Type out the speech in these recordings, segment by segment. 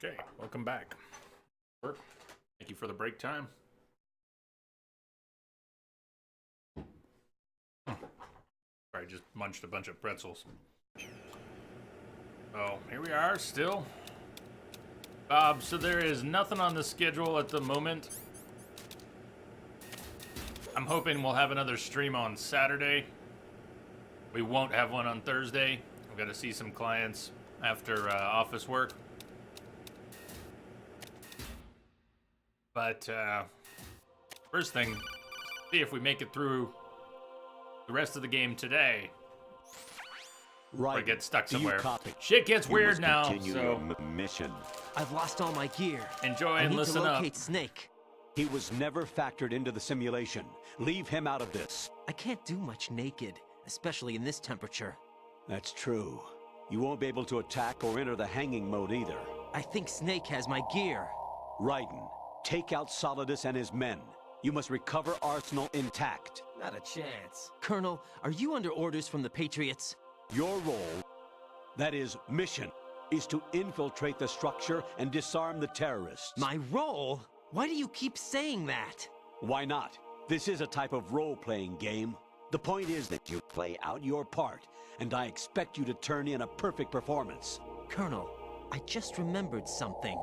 Okay, welcome back. Thank you for the break time. I just munched a bunch of pretzels. Oh, here we are still. So there is nothing on the schedule at the moment. I'm hoping we'll have another stream on Saturday. We won't have one on Thursday. I've got to see some clients after office work. But first thing, see if we make it through the rest of the game today. Right. Or get stuck somewhere. Copy? Shit gets You weird must now, continue so your mission. I've lost all my gear. Enjoy I and need listen to up. locate Snake. He was never factored into the simulation. Leave him out of this. I can't do much naked, especially in this temperature. That's true. You won't be able to attack or enter the hanging mode either. I think Snake has my gear. Raiden, take out Solidus and his men. You must recover Arsenal intact. Not a chance. Colonel, are you under orders from the Patriots? Your role, that is, mission, is to infiltrate the structure and disarm the terrorists. My role? Why do you keep saying that? Why not? This is a type of role-playing game. The point is that you play out your part, and I expect you to turn in a perfect performance. Colonel, I just remembered something.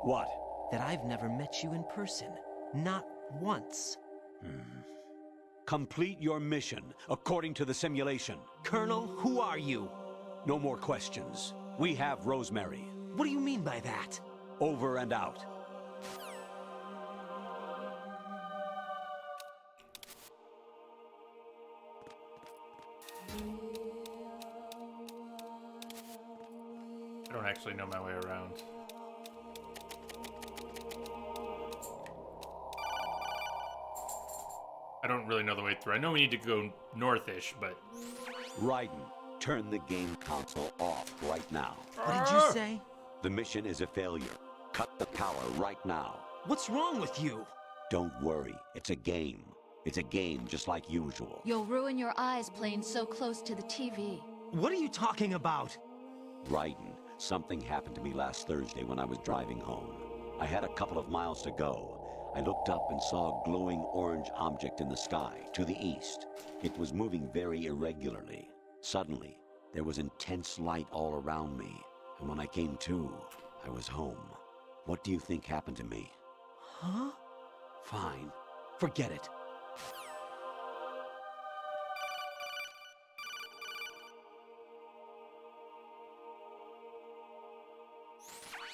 What? That I've never met you in person. Not once. Complete your mission, according to the simulation. Colonel, who are you? No more questions. We have Rosemary. What do you mean by that? Over and out. I don't actually know my way around. I don't really know the way through. I know we need to go north-ish, but... Raiden, turn the game console off right now. What did you say? The mission is a failure. Cut the power right now. What's wrong with you? Don't worry, it's a game. It's a game just like usual. You'll ruin your eyes playing so close to the TV. What are you talking about? Raiden, something happened to me last Thursday when I was driving home. I had a couple of miles to go. I looked up and saw a glowing orange object in the sky, to the east. It was moving very irregularly. Suddenly, there was intense light all around me, and when I came to, I was home. What do you think happened to me? Huh? Fine. Forget it.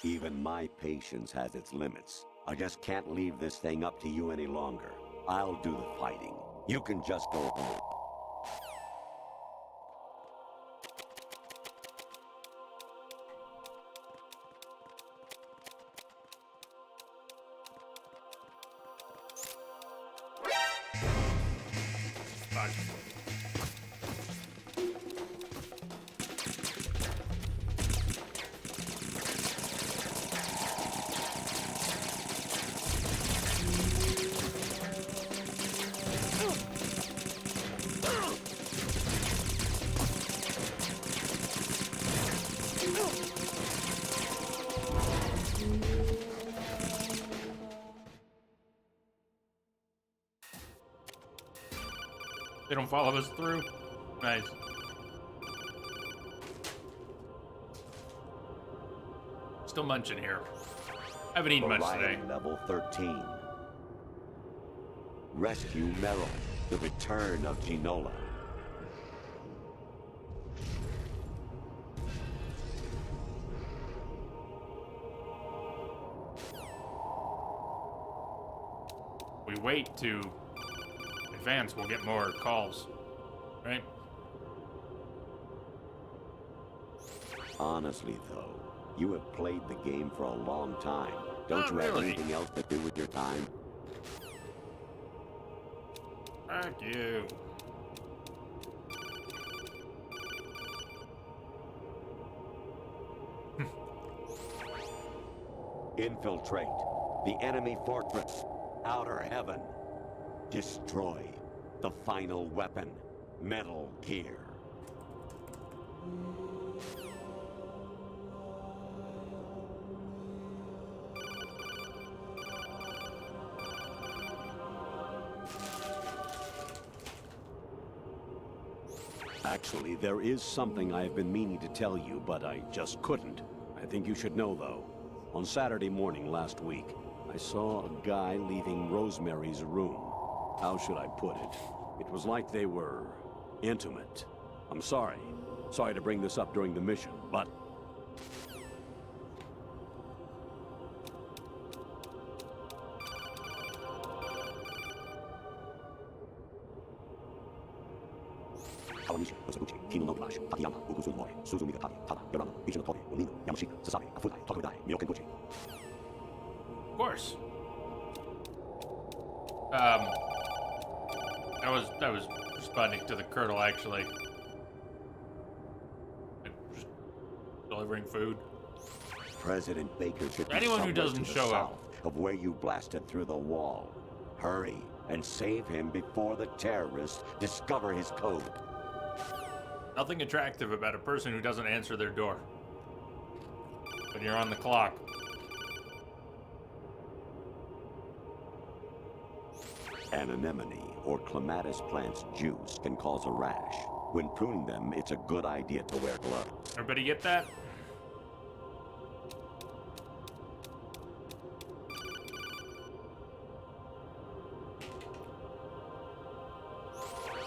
Even my patience has its limits. I just can't leave this thing up to you any longer. I'll do the fighting. You can just go home. Fuck. They don't follow us through? Nice. Still munching here. I haven't eaten much today. Orion level 13. Rescue Meryl. The return of Ginola. We wait to advance, we'll get more calls, right? Honestly, though, you have played the game for a long time. Don't Not you have really. anything else to do with your time? Fuck you. Infiltrate the enemy fortress. Outer Heaven. Destroy the final weapon, Metal Gear. Actually, there is something I have been meaning to tell you, but I just couldn't. I think you should know, though. On Saturday morning last week, I saw a guy leaving Rosemary's room. How should I put it? It was like they were intimate. I'm sorry. Sorry to bring this up during the mission, but... Of course. I was responding to the Colonel, actually. Just delivering food. President Baker should be Anyone who somewhere doesn't to the show up. south of where you blasted through the wall. Hurry and save him before the terrorists discover his code. Nothing attractive about a person who doesn't answer their door. When you're on the clock. An anemone or clematis plant's juice can cause a rash. When pruning them, it's a good idea to wear gloves. Everybody get that?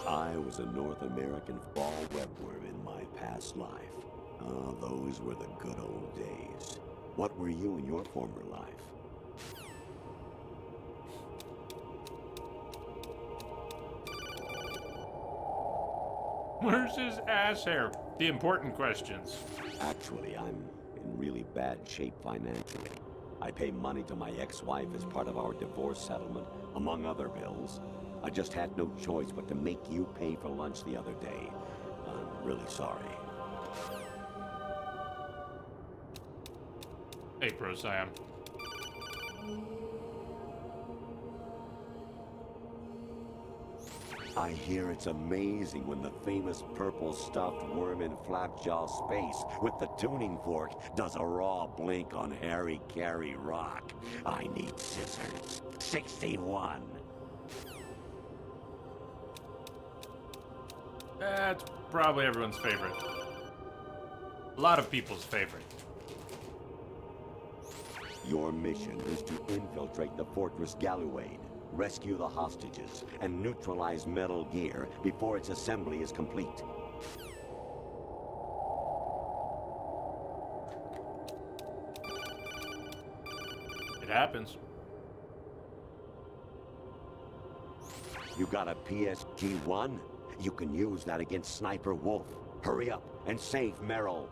I was a North American fall webworm in my past life. Ah, those were the good old days. What were you in your former life? Where's his ass hair? The important questions. Actually, I'm in really bad shape financially. I pay money to my ex-wife as part of our divorce settlement, among other bills. I just had no choice but to make you pay for lunch the other day. I'm really sorry. Hey, Pro Sam. I hear it's amazing when the famous purple stuffed worm in Flapjaw Space with the tuning fork does a raw blink on Harry Carey Rock. I need scissors. 61. That's probably everyone's favorite. A lot of people's favorite. Your mission is to infiltrate the Fortress Galluade, rescue the hostages, and neutralize Metal Gear before its assembly is complete. It happens. You got a PSG-1? You can use that against Sniper Wolf. Hurry up and save Meryl.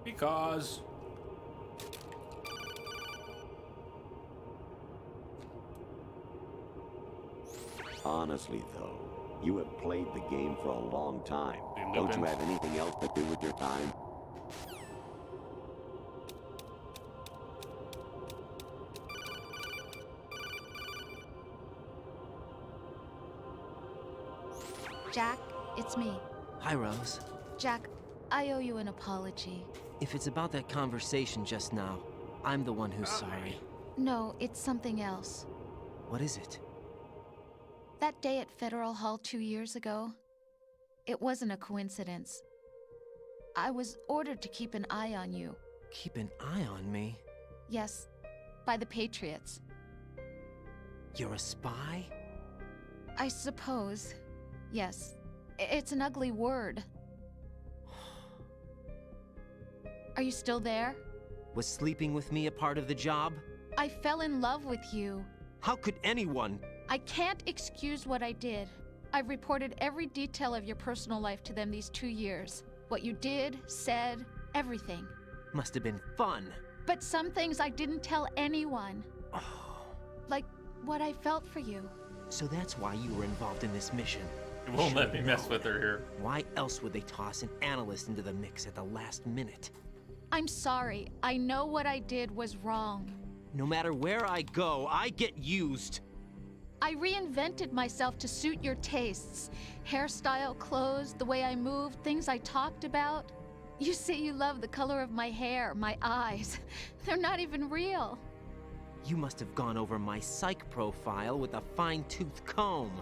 Because... Honestly, though, you have played the game for a long time. Don't you have anything else to do with your time? Jack, it's me. Hi, Rose. Jack, I owe you an apology. If it's about that conversation just now, I'm the one who's sorry. No, it's something else. What is it? That day at Federal Hall 2 years ago, it wasn't a coincidence. I was ordered to keep an eye on you. Keep an eye on me? Yes, by the Patriots. You're a spy? I suppose. Yes. It's an ugly word. Are you still there? Was sleeping with me a part of the job? I fell in love with you. How could anyone? I can't excuse what I did. I've reported every detail of your personal life to them these 2 years. What you did, said, everything. Must have been fun. But some things I didn't tell anyone. Like what I felt for you. So that's why you were involved in this mission. It won't let me mess with her here. Why else would they toss an analyst into the mix at the last minute? I'm sorry. I know what I did was wrong. No matter where I go, I get used. I reinvented myself to suit your tastes. Hairstyle, clothes, the way I moved, things I talked about. You say you love the color of my hair, my eyes. They're not even real. You must have gone over my psych profile with a fine-tooth comb.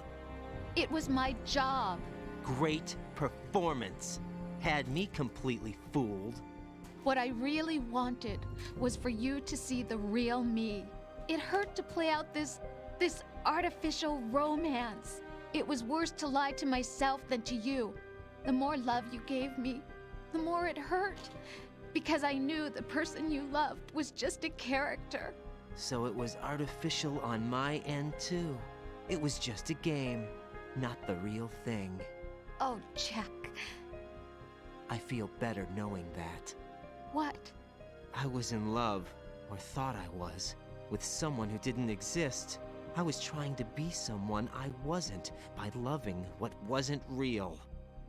It was my job. Great performance. Had me completely fooled. What I really wanted was for you to see the real me. It hurt to play out this artificial romance. It was worse to lie to myself than to you. The more love you gave me, the more it hurt. Because I knew the person you loved was just a character. So it was artificial on my end, too. It was just a game, not the real thing. Oh, Jack. I feel better knowing that. What? I was in love, or thought I was, with someone who didn't exist. I was trying to be someone I wasn't by loving what wasn't real.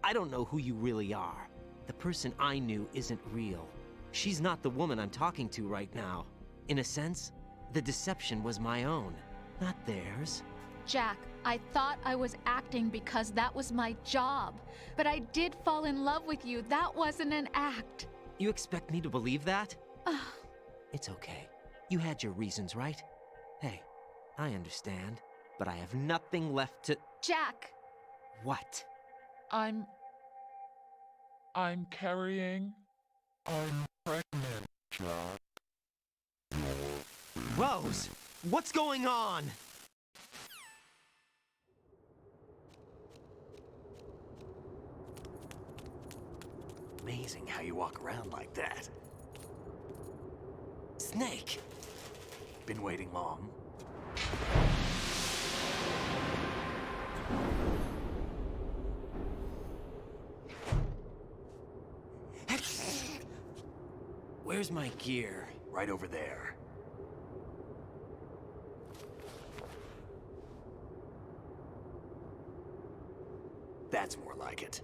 I don't know who you really are. The person I knew isn't real. She's not the woman I'm talking to right now. In a sense, the deception was my own, not theirs. Jack, I thought I was acting because that was my job. But I did fall in love with you. That wasn't an act. You expect me to believe that? It's okay. You had your reasons, right? Hey, I understand, but I have nothing left to... Jack! What? I'm carrying. I'm pregnant, Jack. Rose! What's going on? Amazing how you walk around like that. Snake! Been waiting long? Where's my gear? Right over there. That's more like it.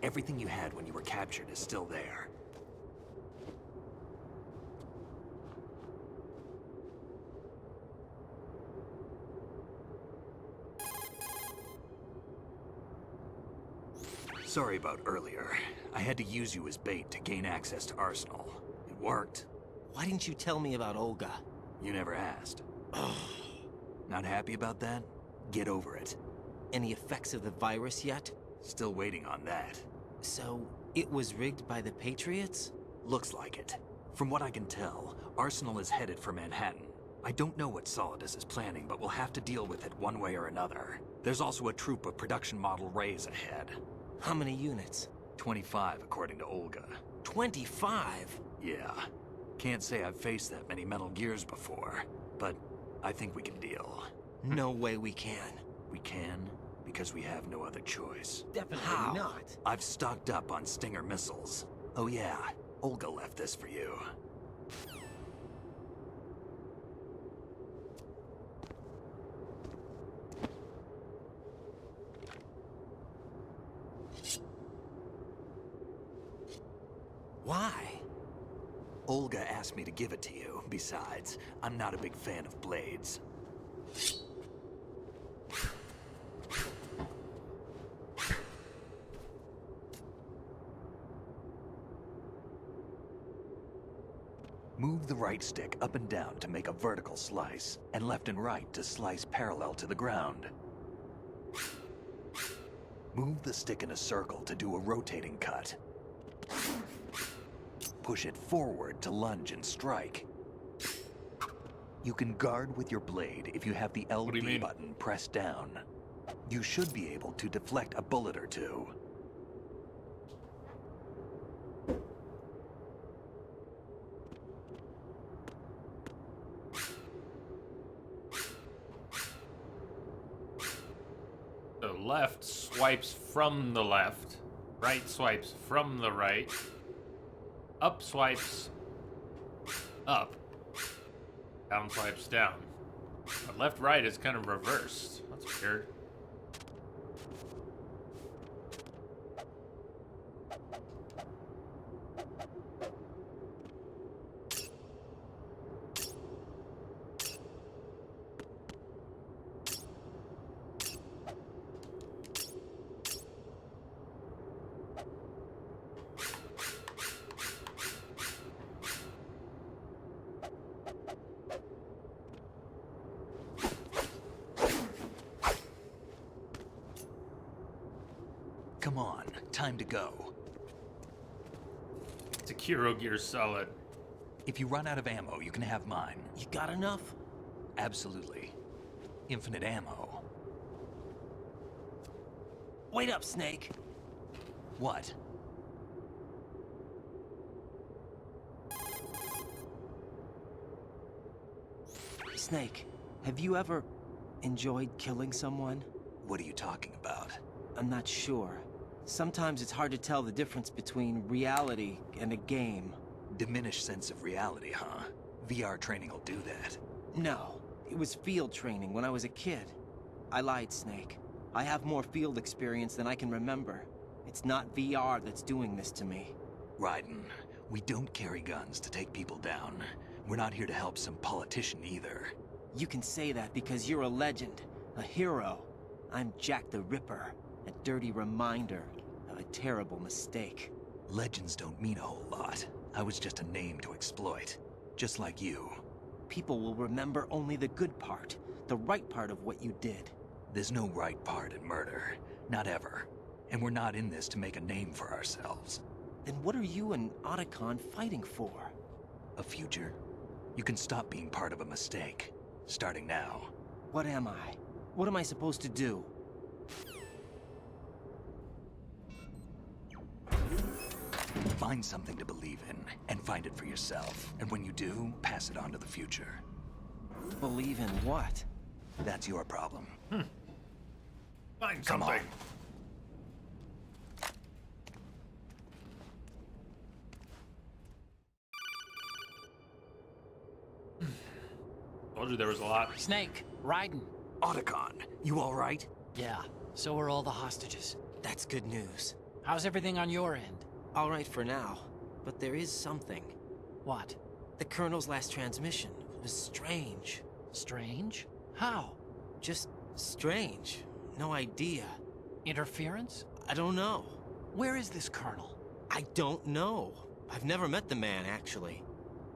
Everything you had when you were captured is still there. Sorry about earlier. I had to use you as bait to gain access to Arsenal. It worked. Why didn't you tell me about Olga? You never asked. Not happy about that? Get over it. Any effects of the virus yet? Still waiting on that. So, it was rigged by the Patriots? Looks like it. From what I can tell, Arsenal is headed for Manhattan. I don't know what Solidus is planning, but we'll have to deal with it one way or another. There's also a troop of production model Rays ahead. How many units? 25, according to Olga. 25? Yeah. Can't say I've faced that many Metal Gears before, but I think we can deal. No way we can. We can, because we have no other choice. Definitely not. I've stocked up on Stinger missiles. Oh yeah, Olga left this for you. Why? Olga asked me to give it to you. Besides, I'm not a big fan of blades. Move the right stick up and down to make a vertical slice, and left and right to slice parallel to the ground. Move the stick in a circle to do a rotating cut. Push it forward to lunge and strike. You can guard with your blade if you have the do you mean? LB button pressed down. You should be able to deflect a bullet or two. So left swipes from the left. Right swipes from the right. Up swipes up. Down swipes down. But left right is kind of reversed. That's weird. Come on, time to go. Sekiro Gear Solid. If you run out of ammo, you can have mine. You got enough? Absolutely. Infinite ammo. Wait up, Snake. What? Snake, have you ever enjoyed killing someone? What are you talking about? I'm not sure. Sometimes it's hard to tell the difference between reality and a game. Diminished sense of reality, huh? VR training will do that. No, it was field training when I was a kid. I lied, Snake. I have more field experience than I can remember. It's not VR that's doing this to me. Raiden, we don't carry guns to take people down. We're not here to help some politician either. You can say that because you're a legend, a hero. I'm Jack the Ripper, a dirty reminder of a terrible mistake. Legends don't mean a whole lot. I was just a name to exploit. Just like you. People will remember only the good part, the right part of what you did. There's no right part in murder. Not ever. And we're not in this to make a name for ourselves. Then what are you and Otacon fighting for? A future? You can stop being part of a mistake. Starting now. What am I? What am I supposed to do? Find something to believe in, and find it for yourself. And when you do, pass it on to the future. Believe in what? That's your problem. Find Come something. Told you there was a lot. Snake, Raiden. Otacon, you alright? Yeah, so are all the hostages. That's good news. How's everything on your end? All right for now, but there is something. What? The Colonel's last transmission was strange. Strange? How? Just strange. No idea. Interference? I don't know. Where is this Colonel? I don't know. I've never met the man, actually.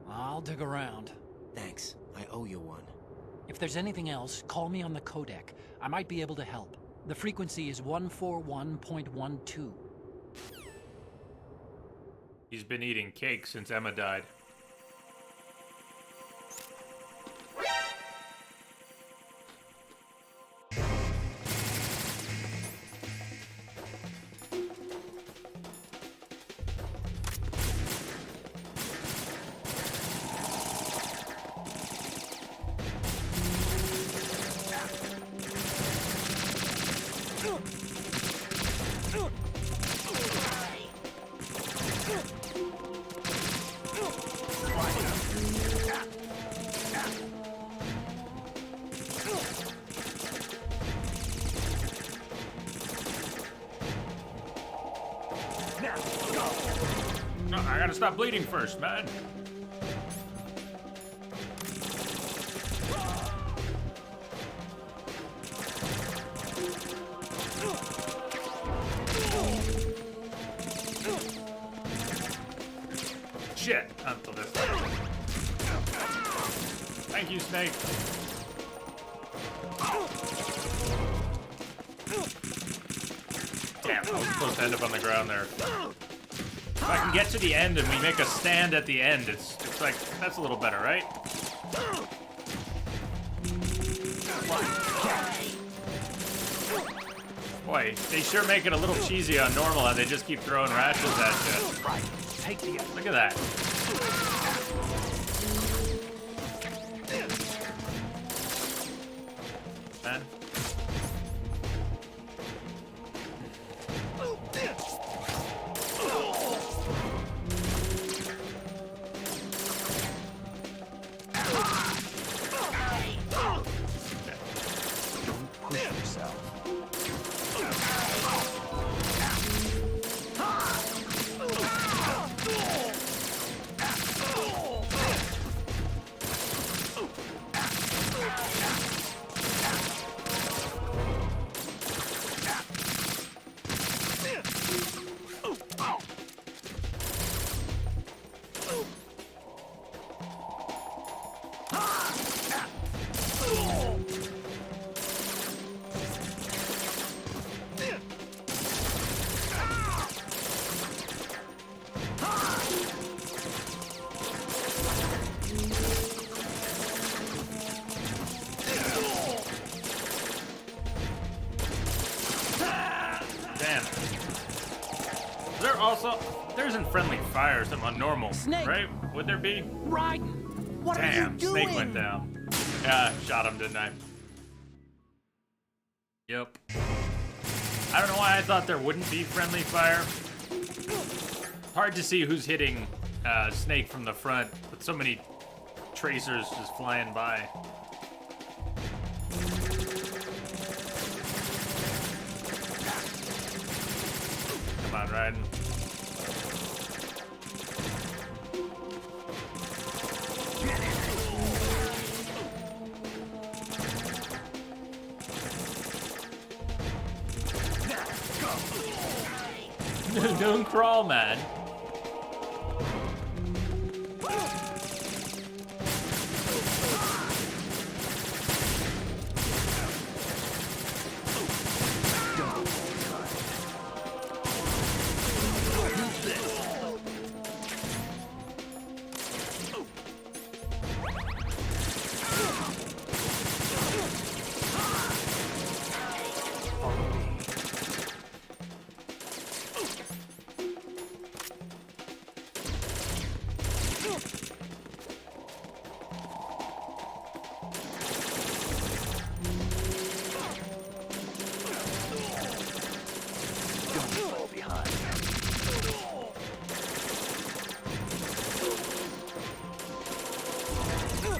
I'll dig around. Thanks. I owe you one. If there's anything else, call me on the codec. I might be able to help. The frequency is 141.12. He's been eating cake since Emma died. No, I gotta stop bleeding first, man. Shit, until this. Thank you, Snake. Damn, I was supposed to end up on the ground there. If I can get to the end and we make a stand at the end, it's like, that's a little better, right? Boy, they sure make it a little cheesy on normal how they just keep throwing rashes at you. Right. Take the end. Look at that. Man. Push yourself. There also, there isn't friendly fire, some on normal, Snake! right? Would there be? Raiden! What are you Damn, doing? Snake went down. Yeah, shot him, didn't I? Yep. I don't know why I thought there wouldn't be friendly fire. Hard to see who's hitting Snake from the front, with so many tracers just flying by. Come on, Raiden. Don't crawl, man.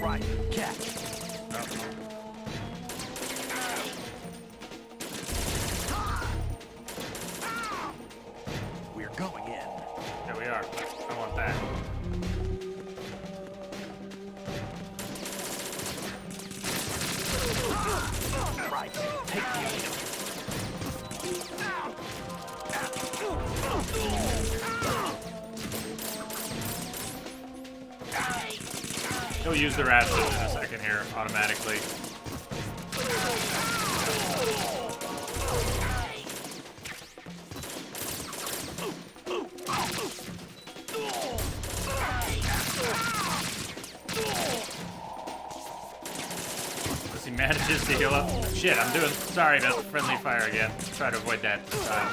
Right, catch. We're going in. Here we are. I want that. Right, take the aim. He'll use the Rastas in a second here, automatically. As he manages to heal up. Shit, I'm doing. Sorry about friendly fire again. Try to avoid that this time.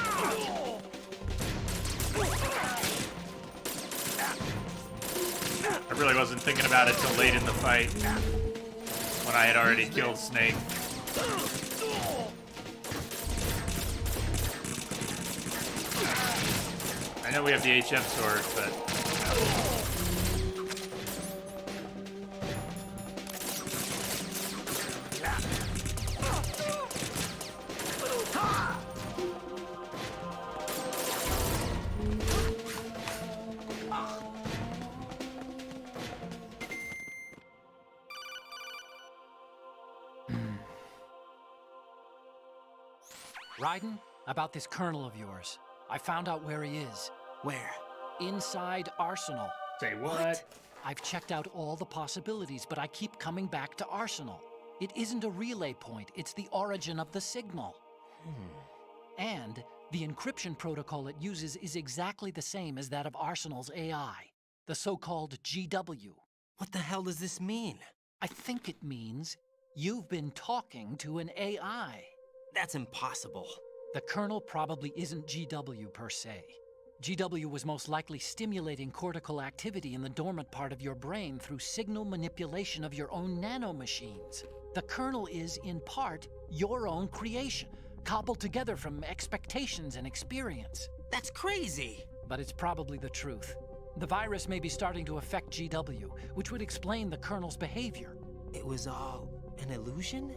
I really wasn't thinking about it till late in the fight, when I had already killed Snake. I know we have the HM sword, but... Raiden, about this colonel of yours. I found out where he is. Where? Inside Arsenal. Say what? I've checked out all the possibilities, but I keep coming back to Arsenal. It isn't a relay point, it's the origin of the signal. And the encryption protocol it uses is exactly the same as that of Arsenal's AI, the so-called GW. What the hell does this mean? I think it means you've been talking to an AI. That's impossible. The kernel probably isn't GW per se. GW was most likely stimulating cortical activity in the dormant part of your brain through signal manipulation of your own nanomachines. The kernel is, in part, your own creation, cobbled together from expectations and experience. That's crazy. But it's probably the truth. The virus may be starting to affect GW, which would explain the kernel's behavior. It was all an illusion?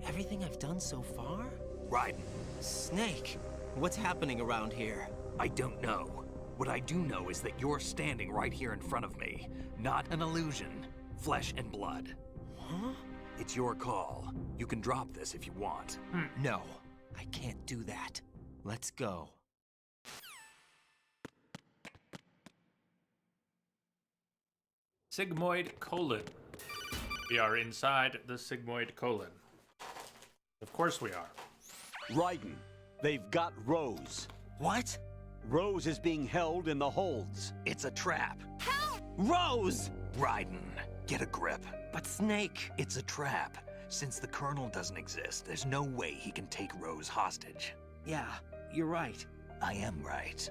Everything I've done so far? Raiden, Snake, what's happening around here? I don't know. What I do know is that you're standing right here in front of me. Not an illusion. Flesh and blood. Huh? It's your call. You can drop this if you want. No, I can't do that. Let's go. Sigmoid colon. We are inside the sigmoid colon. Of course we are. Raiden, they've got Rose. What? Rose is being held in the holds. It's a trap. Rose! Raiden, get a grip. But Snake... It's a trap. Since the Colonel doesn't exist, there's no way he can take Rose hostage. Yeah, you're right. I am right.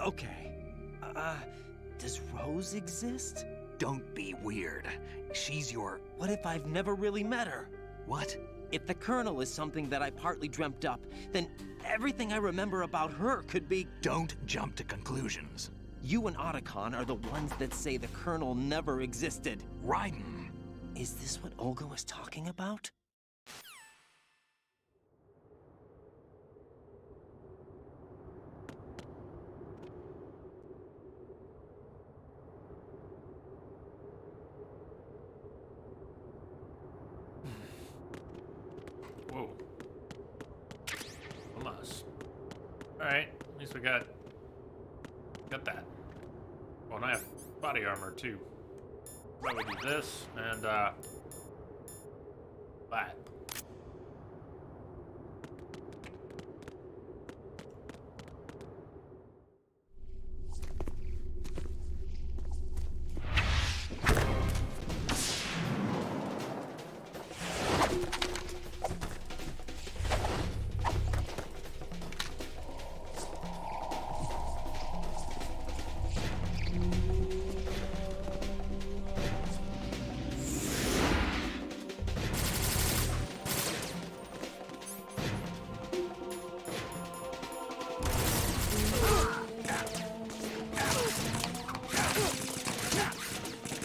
Okay. Does Rose exist? Don't be weird. She's your... What if I've never really met her? What? If the Colonel is something that I partly dreamt up, then everything I remember about her could be... Don't jump to conclusions. You and Otacon are the ones that say the Colonel never existed. Raiden. Is this what Olga was talking about? Whoa. Almost. Alright, at least we got that. Oh, and I have body armor too. Probably do this and that.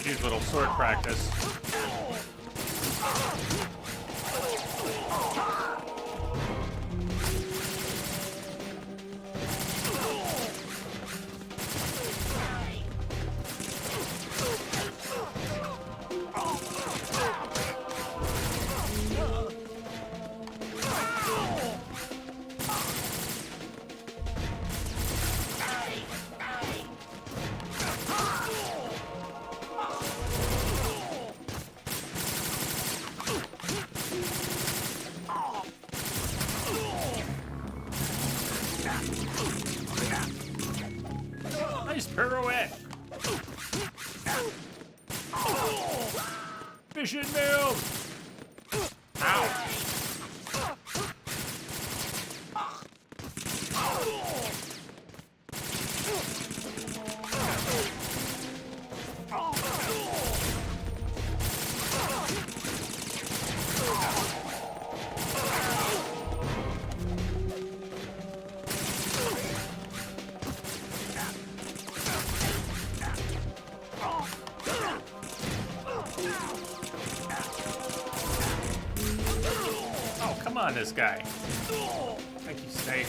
Use little sword practice. Nice pirouette. Fishing move. Ow. Oh, come on, this guy. Thank you, Snake.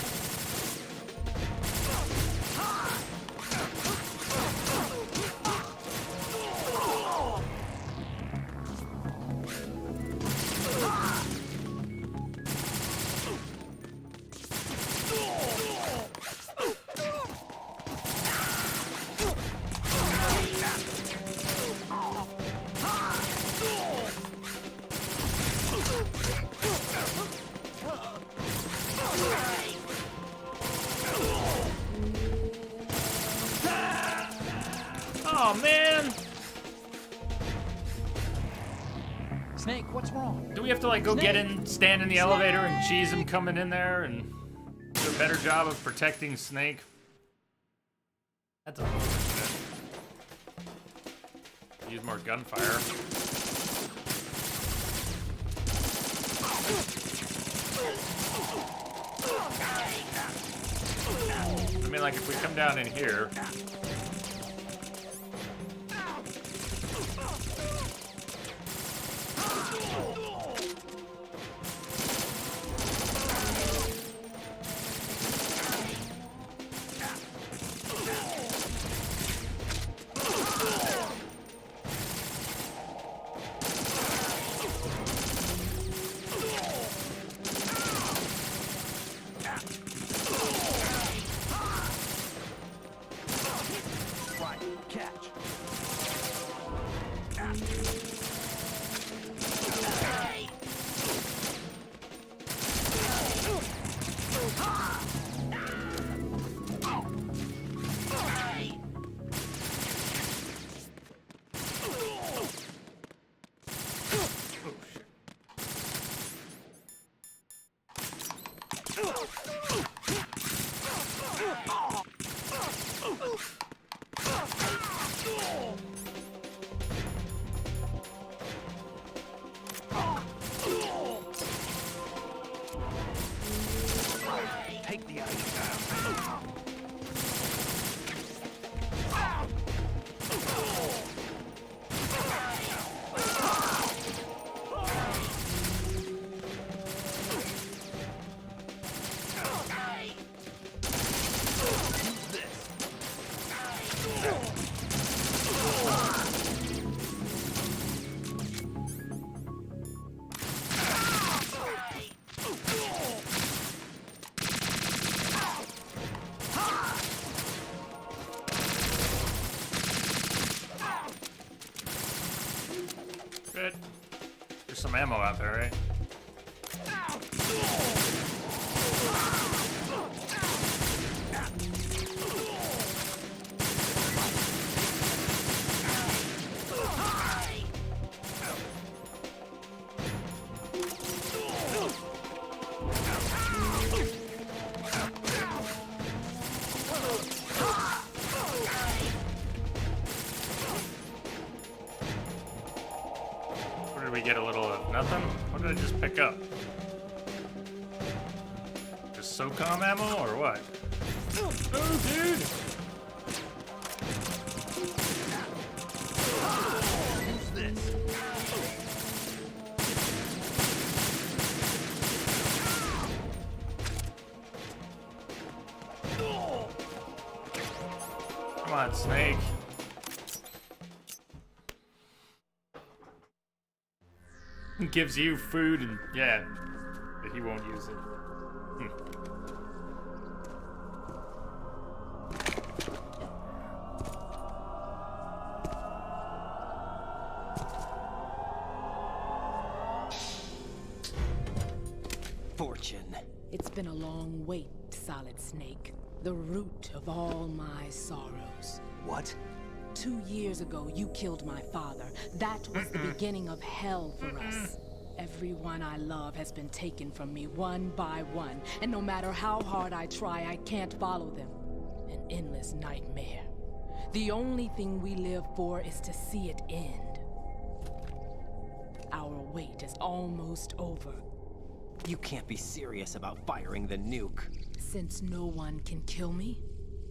Oh, man! Snake, what's wrong? Do we have to, like, go get in, stand in the elevator and cheese him coming in there and do a better job of protecting Snake? That's unfortunate. Use more gunfire. I mean, like, if we come down in here... There's some ammo out there, right? What did we get? A little of nothing? What did I just pick up? Just SOCOM ammo or what? Oh, dude! Who's this? Come on, Snake. Gives you food and yeah, but he won't use it. Fortune. It's been a long wait, Solid Snake. The root of all my sorrows. What? 2 years ago, you killed my father. That was the beginning of hell for us. Everyone I love has been taken from me one by one, and no matter how hard I try, I can't follow them. An endless nightmare. The only thing we live for is to see it end. Our wait is almost over. You can't be serious about firing the nuke. Since no one can kill me,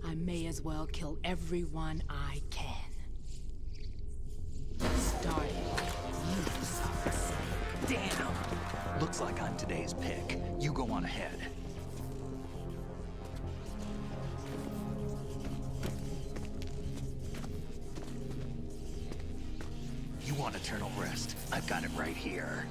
I may as well kill everyone I can. Starting with you, Solid Snake. Damn! Looks like I'm today's pick. You go on ahead. You want eternal rest? I've got it right here.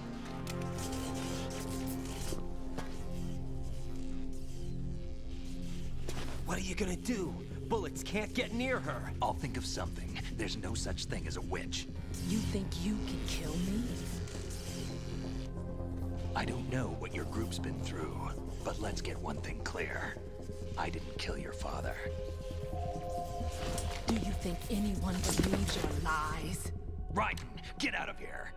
What are you gonna do? Bullets can't get near her. I'll think of something. There's no such thing as a witch. You think you can kill me? I don't know what your group's been through, but let's get one thing clear. I didn't kill your father. Do you think anyone believes your lies? Raiden, get out of here!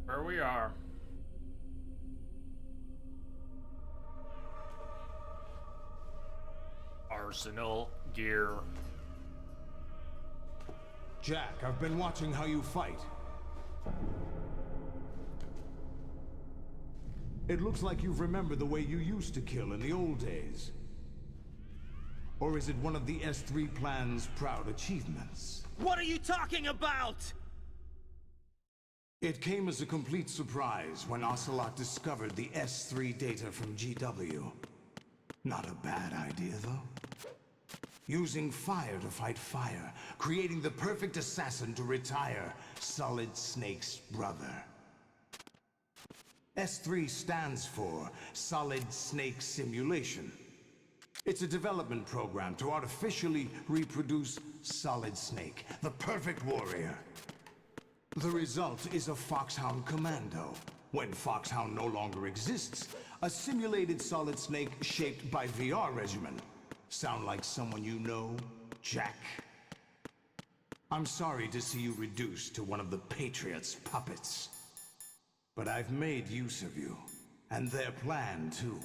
Where we are. Arsenal gear. Jack, I've been watching how you fight. It looks like you've remembered the way you used to kill in the old days. Or is it one of the S3 plan's proud achievements? What are you talking about? It came as a complete surprise when Ocelot discovered the S3 data from GW. Not a bad idea, though. Using fire to fight fire, creating the perfect assassin to retire Solid Snake's brother. S3 stands for Solid Snake Simulation. It's a development program to artificially reproduce Solid Snake, the perfect warrior. The result is a Foxhound Commando. When Foxhound no longer exists, a simulated Solid Snake shaped by VR regimen. Sound like someone you know, Jack? I'm sorry to see you reduced to one of the Patriots' puppets. But I've made use of you, and their plan too.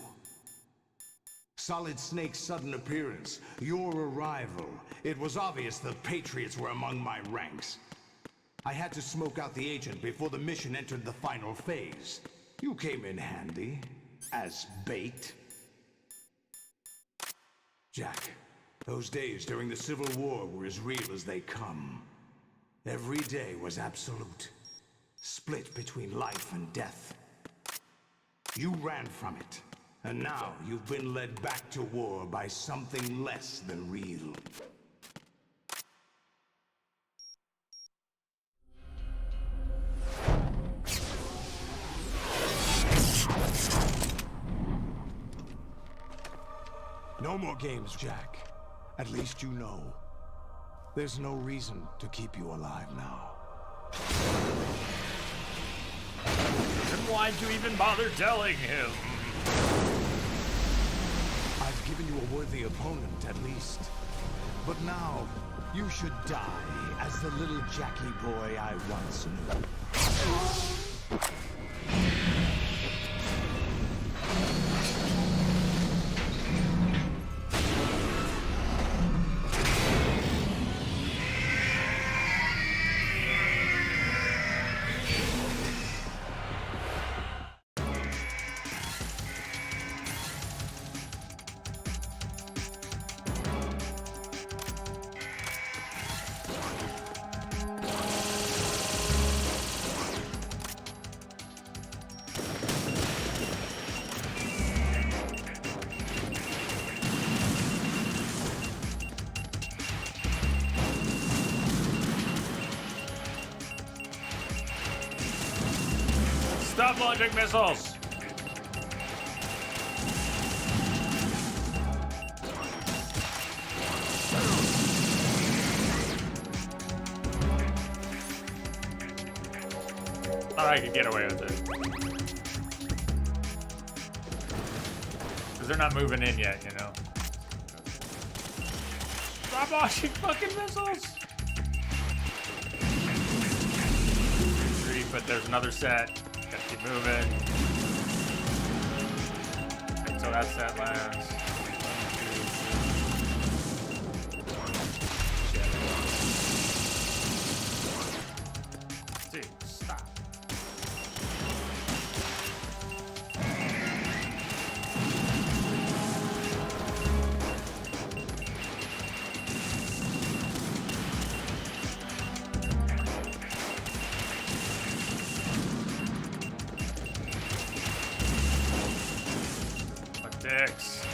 Solid Snake's sudden appearance, your arrival. It was obvious the Patriots were among my ranks. I had to smoke out the agent before the mission entered the final phase. You came in handy, as bait. Jack, those days during the Civil War were as real as they come. Every day was absolute, split between life and death. You ran from it, and now you've been led back to war by something less than real. No more games, Jack. At least you know. There's no reason to keep you alive now. Then why'd you even bother telling him? I've given you a worthy opponent, at least. But now, you should die as the little Jackie boy I once knew. Stop launching missiles! Thought I could get away with it. Because they're not moving in yet, you know? Stop launching fucking missiles! Retreat, but there's another set. Gotta keep moving. Until that set lands. Dude, stop. Dicks.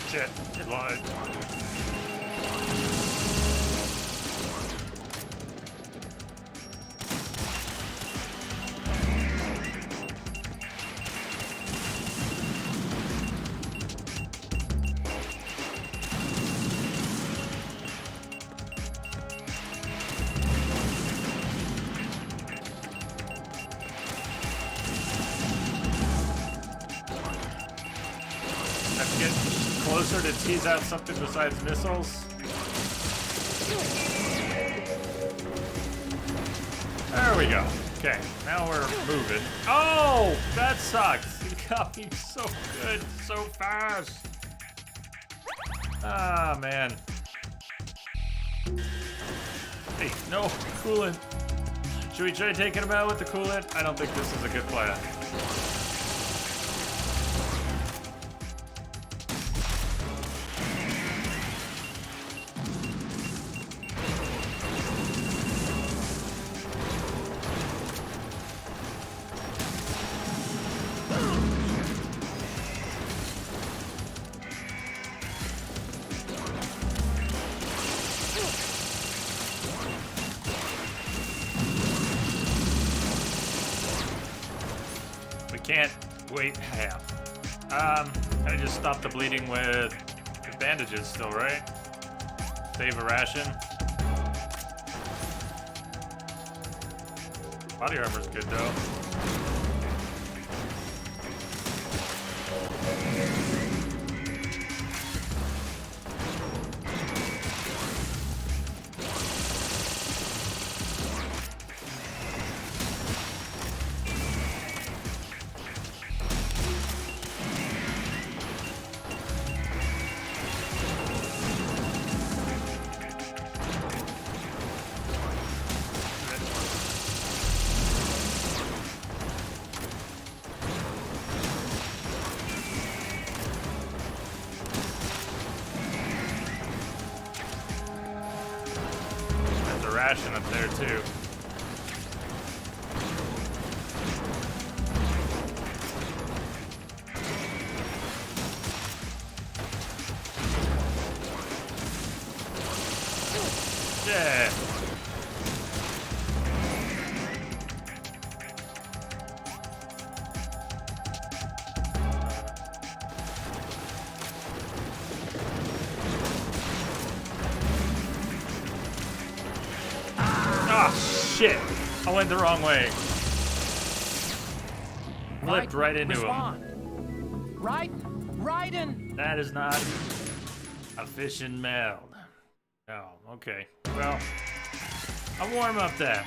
Shit, it lied. Have to get closer to tease out something besides missiles. There we go. Okay, now we're moving. Oh, that sucked. He got me so good, so fast. Ah, man. Hey, no coolant. Should we try taking him out with the coolant? I don't think this is a good plan. Can't wait half. Can I just stop the bleeding with the bandages still, right? Save a ration. Body armor's good though. crashing up there too. Yeah. Ah, shit. I went the wrong way. Flipped right into him. Raiden! That is not a fishing meld. Oh, okay. Well, I'll warm up then.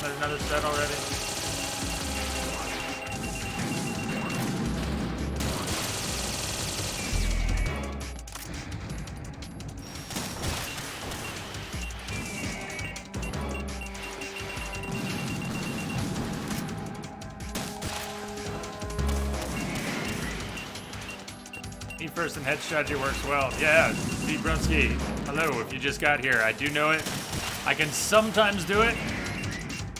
There's another set already. Me first and headshot you works well. Yeah, Pete Brunski. Hello, if you just got here. I do know it. I can sometimes do it.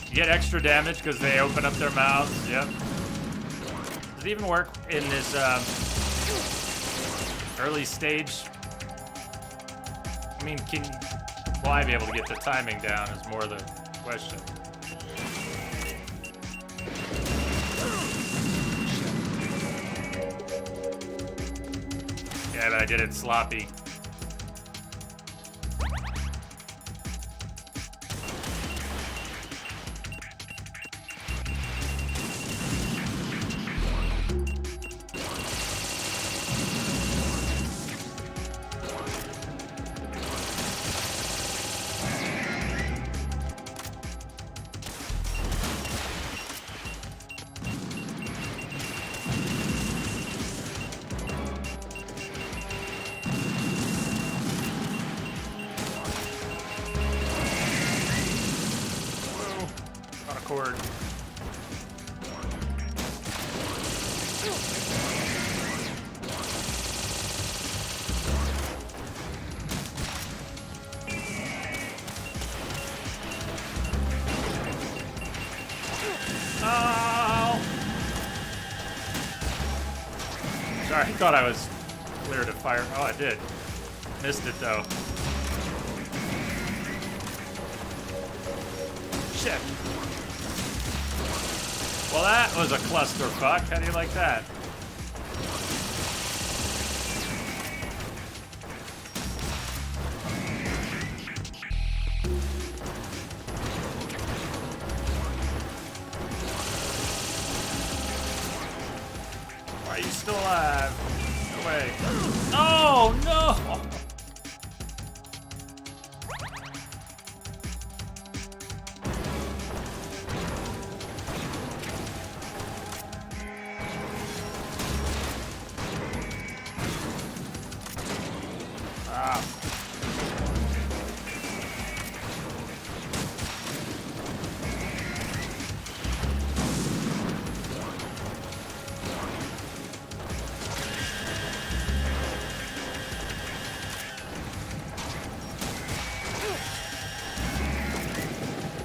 You get extra damage because they open up their mouths. Yep. Does it even work in this early stage? I mean, will I be able to get the timing down is more the question. Yeah, but I did it sloppy. Cord. Oh! Sorry, I thought I was clear to fire. Oh, I did. Missed it though. Shit. Well, that was a clusterfuck. How do you like that? Why are you still alive? No way. Oh, no!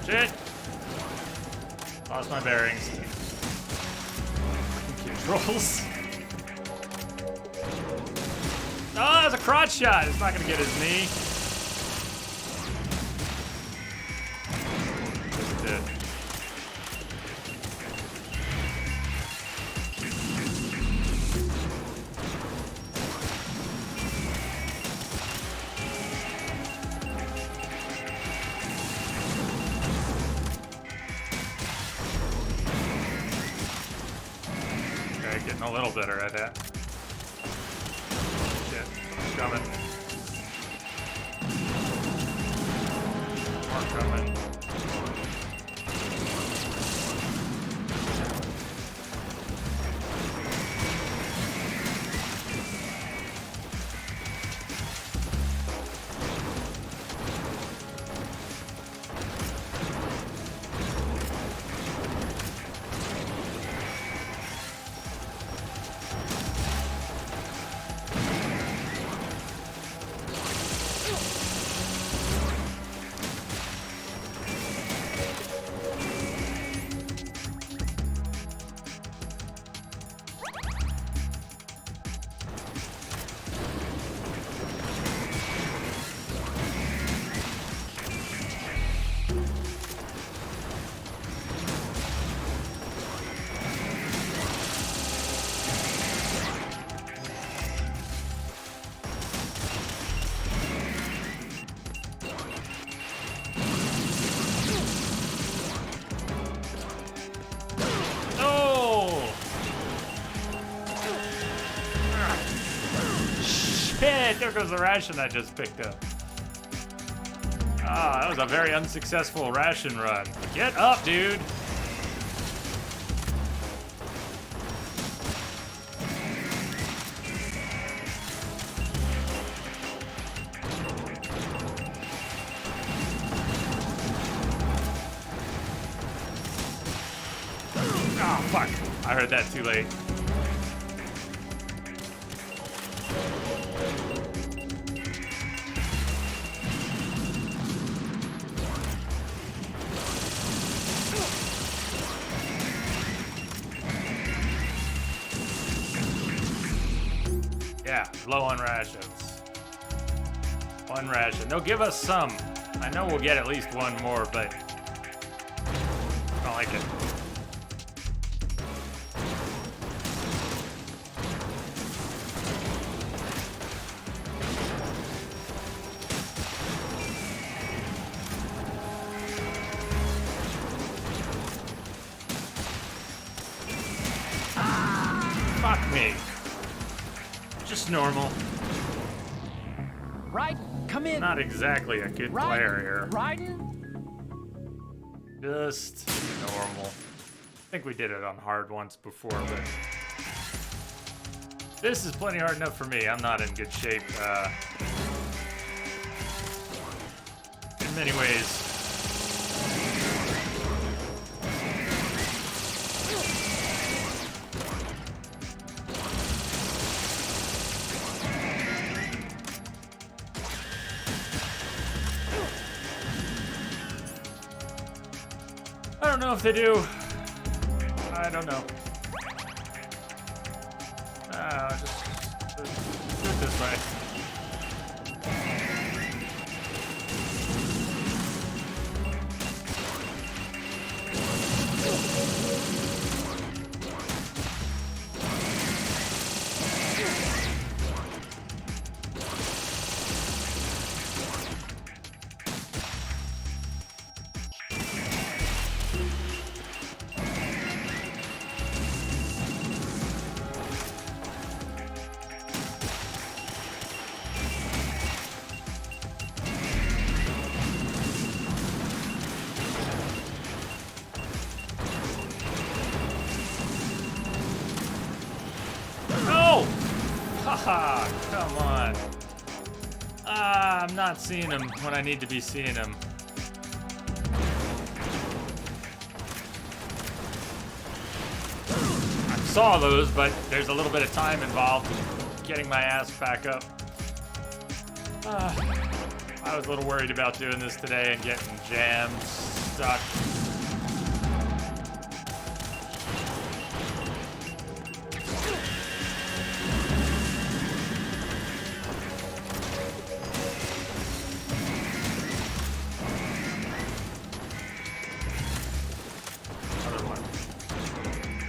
Shit! Lost my bearings. Controls. Oh, that's a crotch shot. It's not gonna get his knee. Yes, it did. Getting a little better at that. Shit, it's coming. More coming. There goes the ration I just picked up. Ah, that was a very unsuccessful ration run. Get up, dude! Oh, fuck. I heard that too late. Yeah, low on rations. One ration. They'll give us some. I know we'll get at least one more, but I don't like it. Fuck me. Just normal. Right, come in. Not exactly a good player here. Riding? Just normal. I think we did it on hard once before, but this is plenty hard enough for me. I'm not in good shape in many ways. I don't know if they do. I don't know. Just do it this way. Haha, come on. I'm not seeing him when I need to be seeing him. I saw those, but there's a little bit of time involved getting my ass back up. I was a little worried about doing this today and getting jammed, stuck.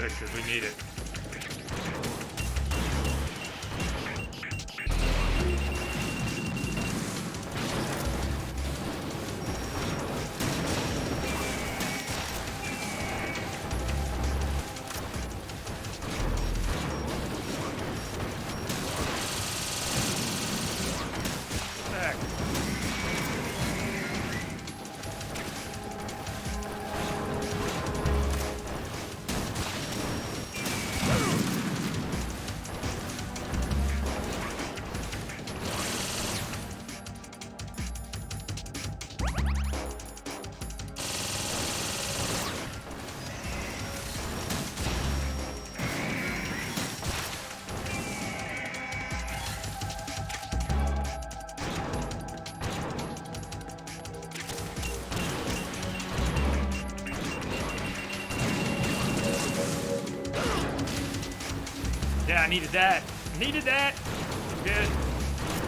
Because we need it. Yeah, I needed that. Needed that. Good.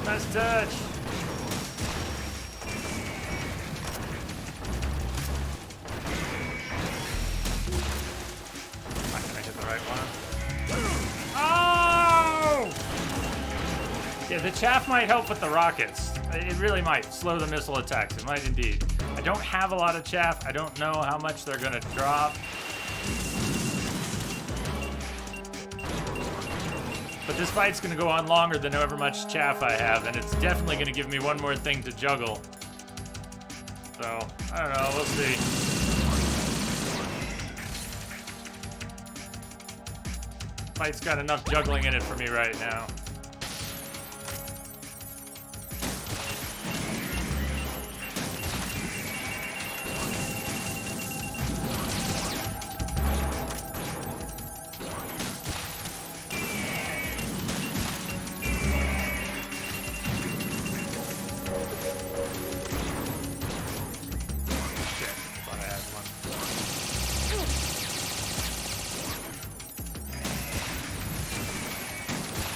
Nice touch. Not gonna hit the right one. Oh! Yeah, the chaff might help with the rockets. It really might slow the missile attacks. It might indeed. I don't have a lot of chaff. I don't know how much they're gonna drop. But this fight's gonna go on longer than however much chaff I have, and it's definitely gonna give me one more thing to juggle. So, I don't know, we'll see. Fight's got enough juggling in it for me right now.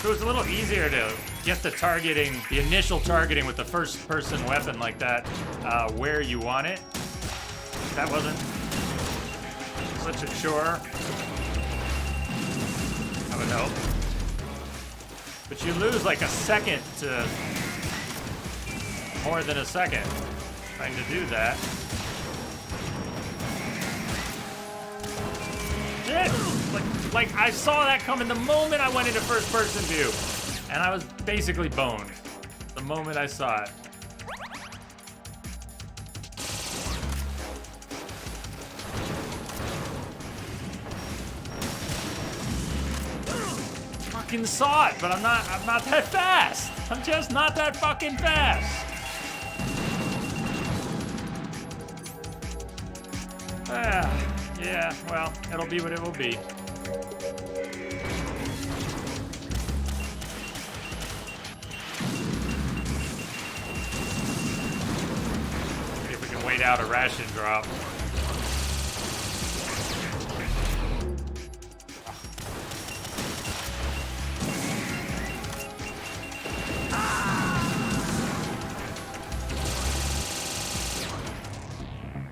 It was a little easier to get the targeting, the initial targeting with the first-person weapon like that, where you want it. That wasn't such a chore. That would help. But you lose like a second to more than a second trying to do that. Shit! Like I saw that coming the moment I went into first-person view, and I was basically boned the moment I saw it. Fucking saw it, but I'm not that fast. I'm just not that fucking fast. Yeah, well, it'll be what it will be. See if we can wait out a ration drop.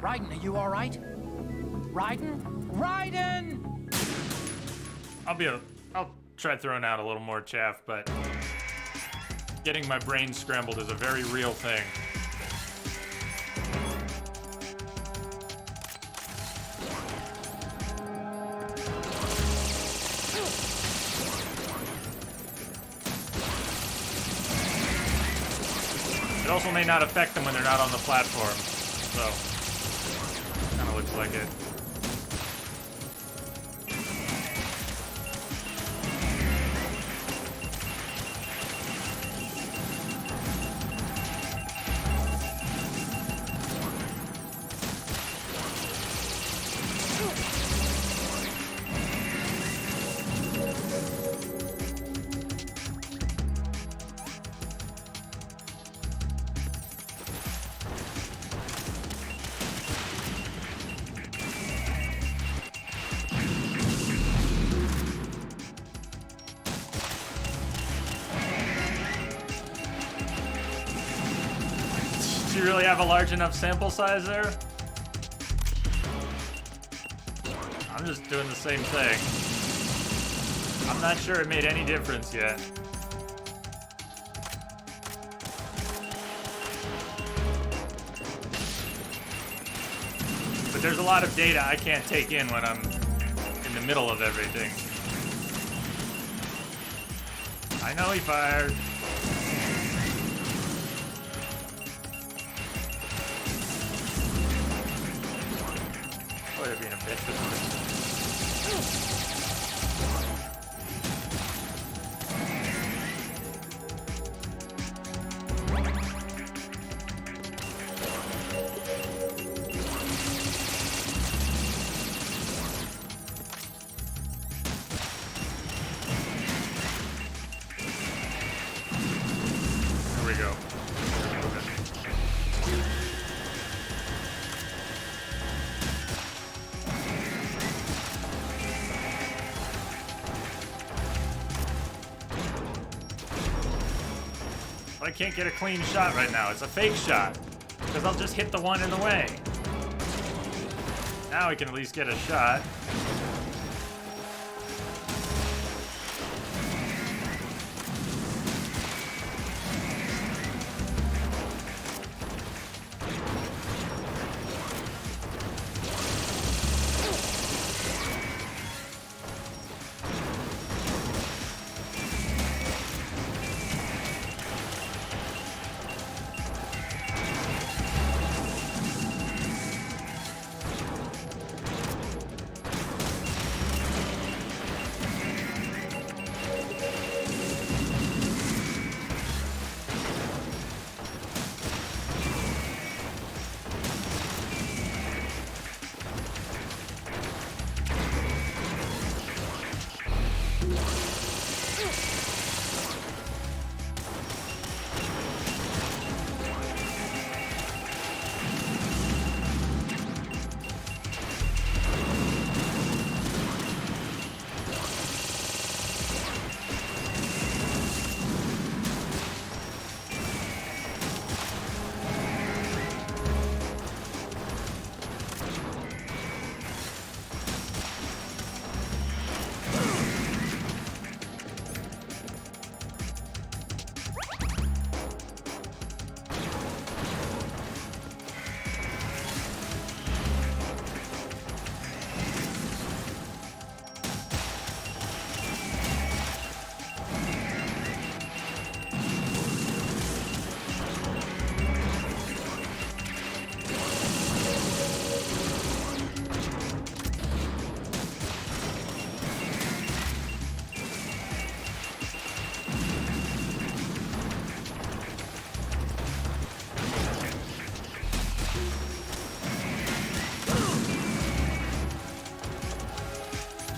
Raiden, are you all right? Raiden? Raiden! I'll try throwing out a little more chaff, but getting my brain scrambled is a very real thing. It also may not affect them when they're not on the platform, so kind of looks like it. Do you really have a large enough sample size there? I'm just doing the same thing. I'm not sure it made any difference yet. But there's a lot of data I can't take in when I'm in the middle of everything. I know he fired. Oh, they're being a bitch with Here we go. But I can't get a clean shot right now. It's a fake shot. Because I'll just hit the one in the way. Now we can at least get a shot.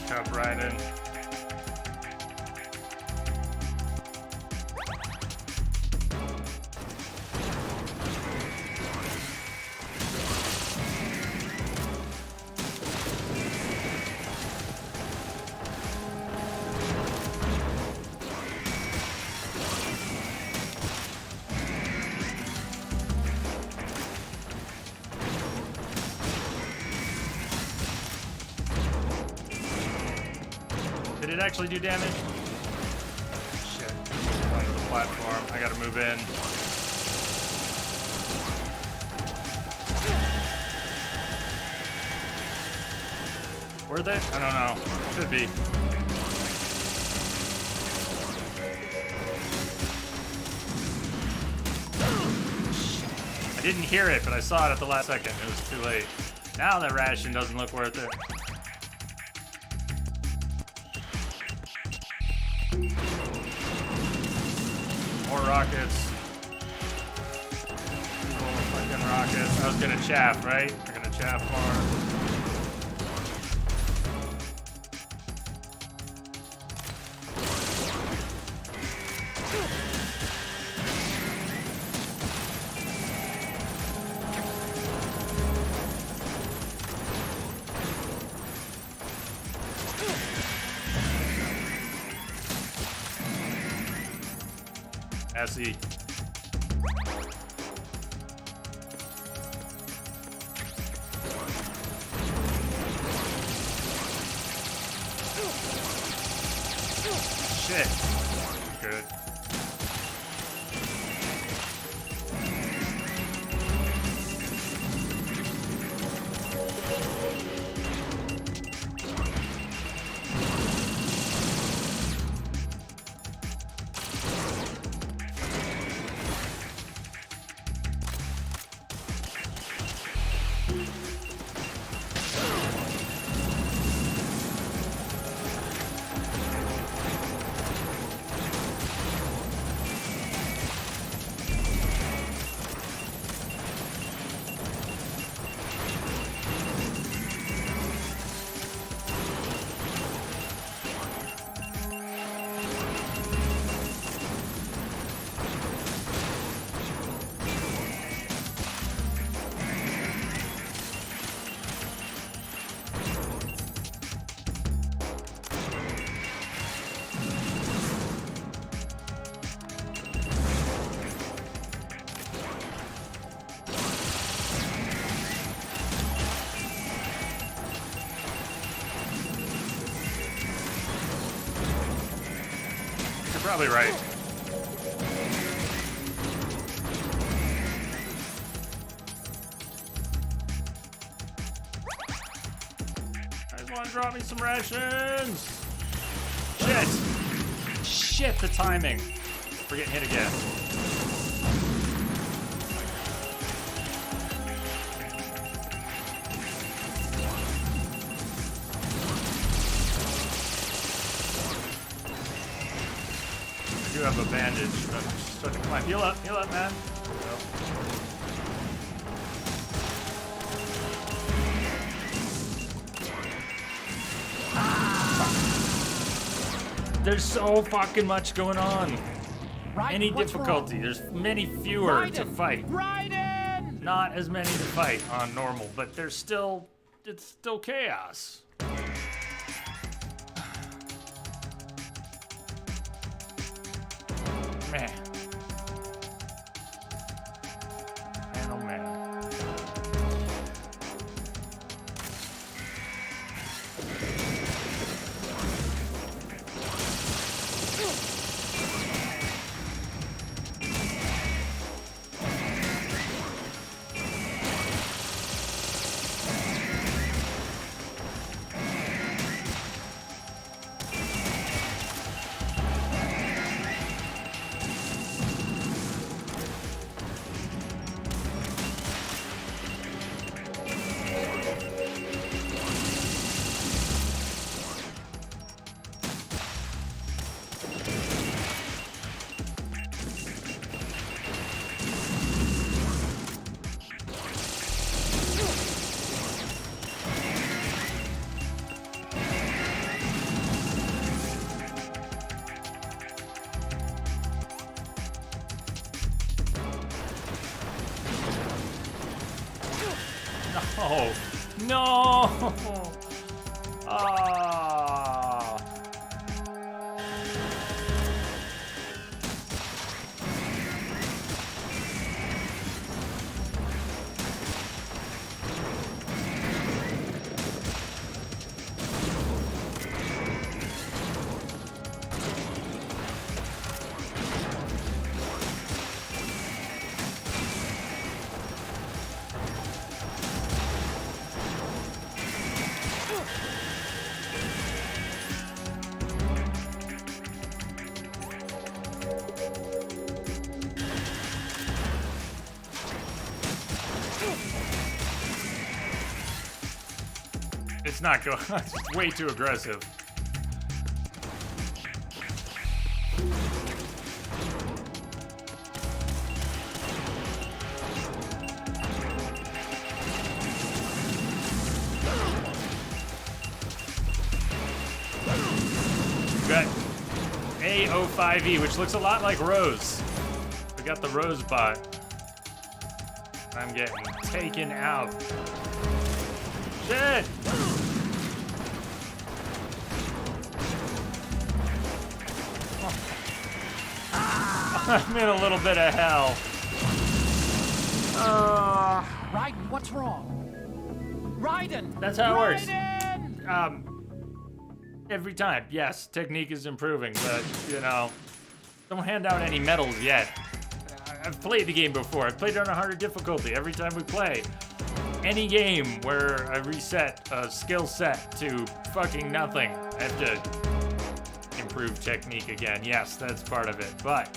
Jump right in. Did it actually do damage? Shit. Onto the platform. I gotta move in. Were they? I don't know. Could be. I didn't hear it, but I saw it at the last second. It was too late. Now that ration doesn't look worth it. More rockets. More fucking rockets. I was gonna chaff, right? They're gonna chaff more. SE. Shit. Good. probably right. I just want to drop me some rations. Shit. Shit, the timing. We're getting hit again. I do have a bandage, but I'm just starting to climb. Heal up, man. There's so fucking much going on. Any difficulty. There's many fewer to fight. Raiden! Not as many to fight on normal, but it's still chaos. Man. Man, oh man. Oh, no! Ah. It's not going. It's way too aggressive. We got A05E, which looks a lot like Rose. We got the Rose bot. I'm getting taken out. Shit! I'm in a little bit of hell. Raiden, what's wrong? Raiden! That's how it works. Raiden! Every time, yes, technique is improving, but, you know, don't hand out any medals yet. I've played the game before. I've played it on a harder difficulty every time we play. Any game where I reset a skill set to fucking nothing, I have to improve technique again. Yes, that's part of it, but...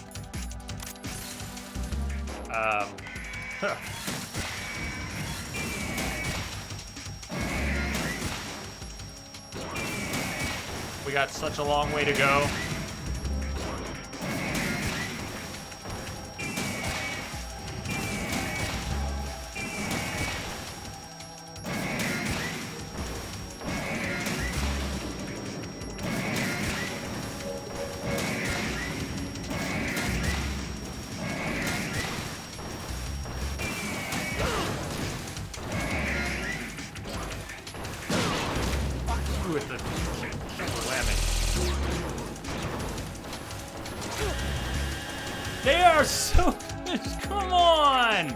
we got such a long way to go. With the triple whammy. They are so good. Come on!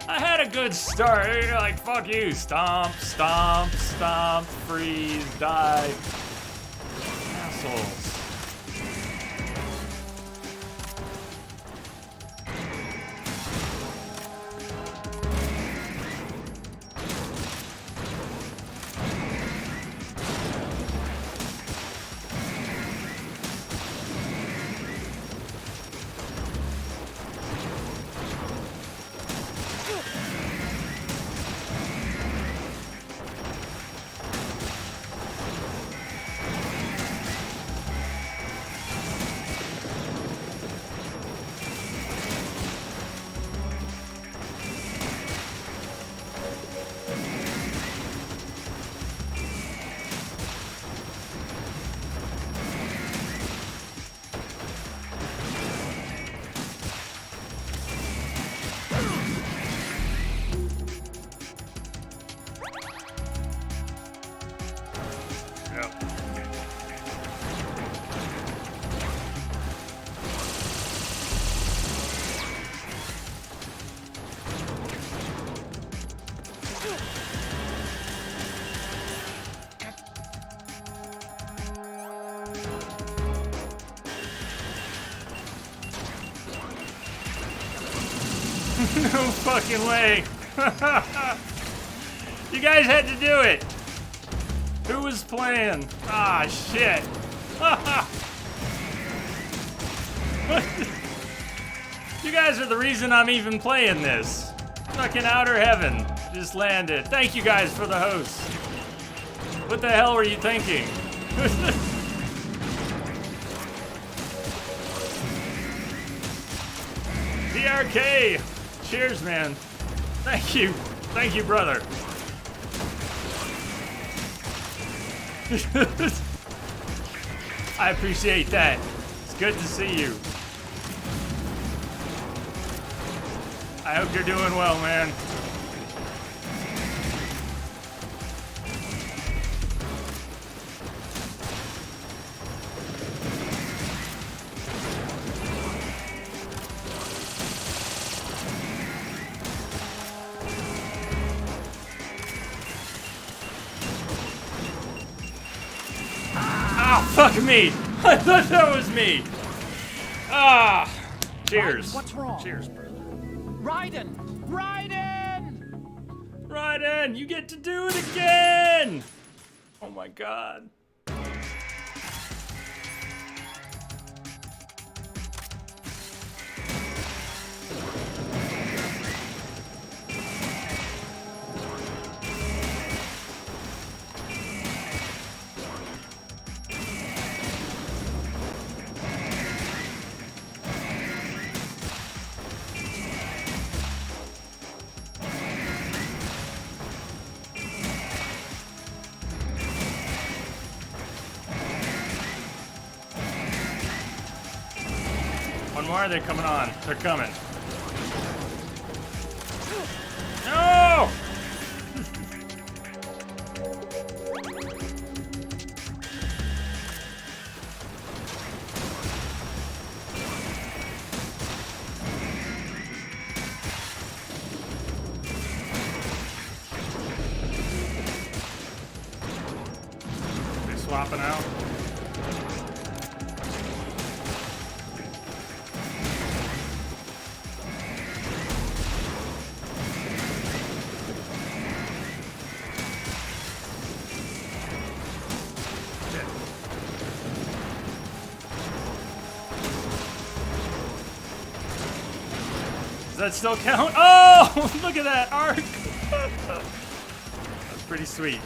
I had a good start. You're like, fuck you. Stomp, stomp, stomp, freeze, die. Assholes. No fucking way. You guys had to do it. Who was playing? Ah, shit. You guys are the reason I'm even playing this. Fucking outer heaven just landed. Thank you guys for the host. What the hell were you thinking? DRK! Cheers, man. Thank you. Thank you, brother. I appreciate that. It's good to see you. I hope you're doing well, man. Fuck me! I thought that was me! Ah! Cheers. Raiden, what's wrong? Cheers, brother. Raiden! Raiden! Raiden, you get to do it again! Oh my god. One more, they're coming on. They're coming. No! They swapping out. Does that still count? Oh, look at that arc. That's pretty sweet.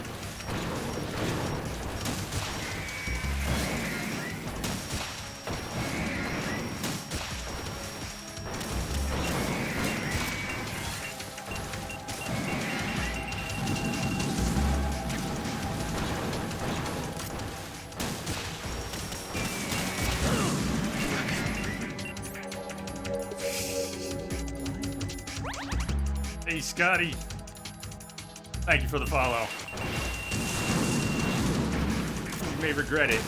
Hey, Scotty. Thank you for the follow. You may regret it.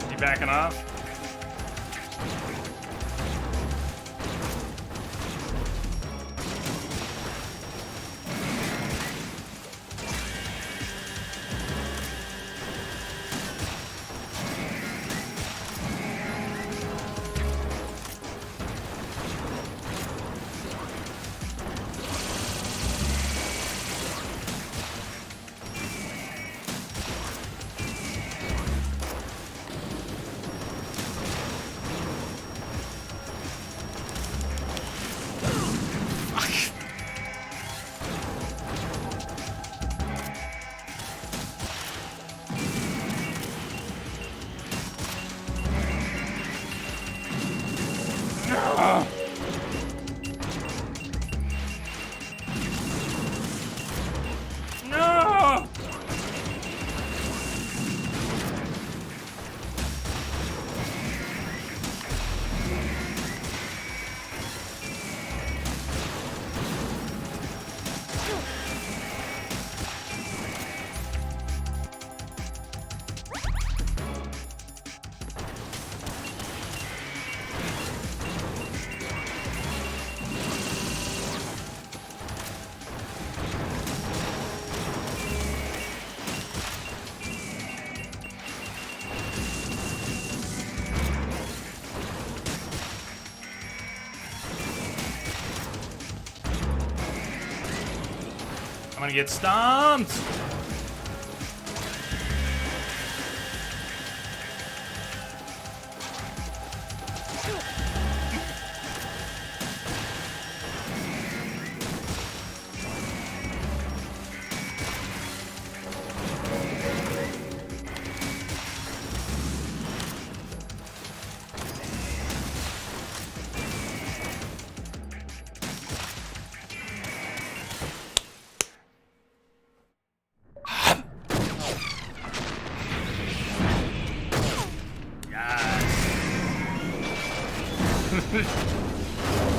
You backing off? I'm gonna get stomped!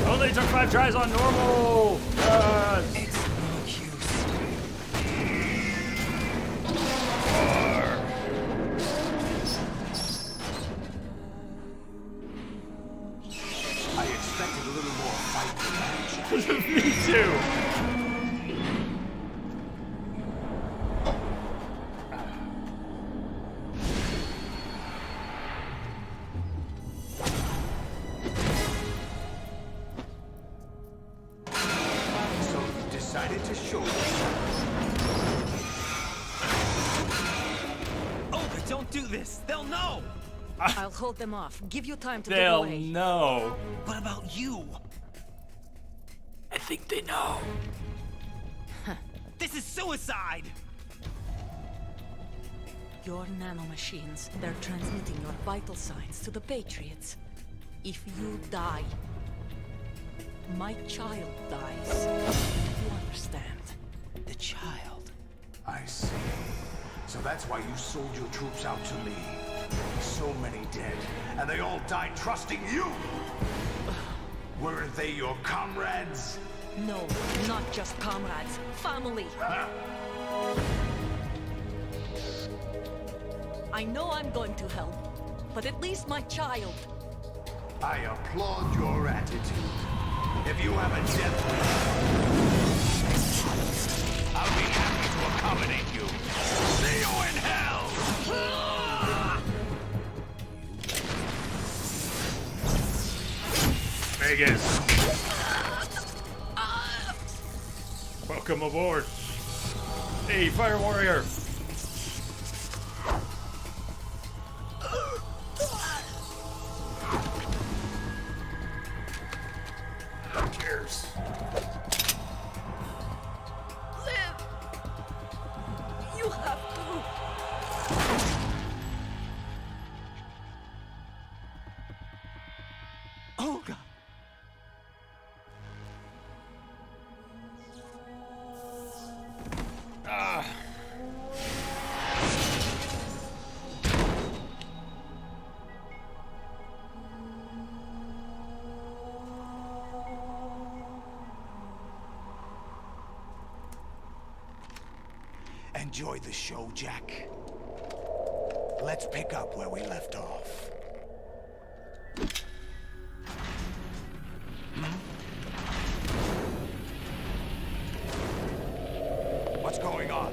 Only took 5 tries on normal! Yes! It's no use. I expected a little more fight than that. Me too! So you decided to show yourself. Oh, but don't do this! They'll know! I'll hold them off. Give you time to get They'll away. know. What about you? I think they know. This is suicide! Your nanomachines, they're transmitting your vital signs to the Patriots. If you die, my child dies. You understand? The child. I see. So that's why you sold your troops out to me. So many dead, and they all died trusting you! Weren't they your comrades? No, not just comrades. Family. I know I'm going to hell, but at least my child. I applaud your attitude. If you have a death wish, I'll be happy to accommodate you. See you in hell! Vegas. Welcome aboard. Hey, Fire Warrior. Cheers. Live! You have to. Olga! Enjoy the show, Jack. Let's pick up where we left off. What's going on?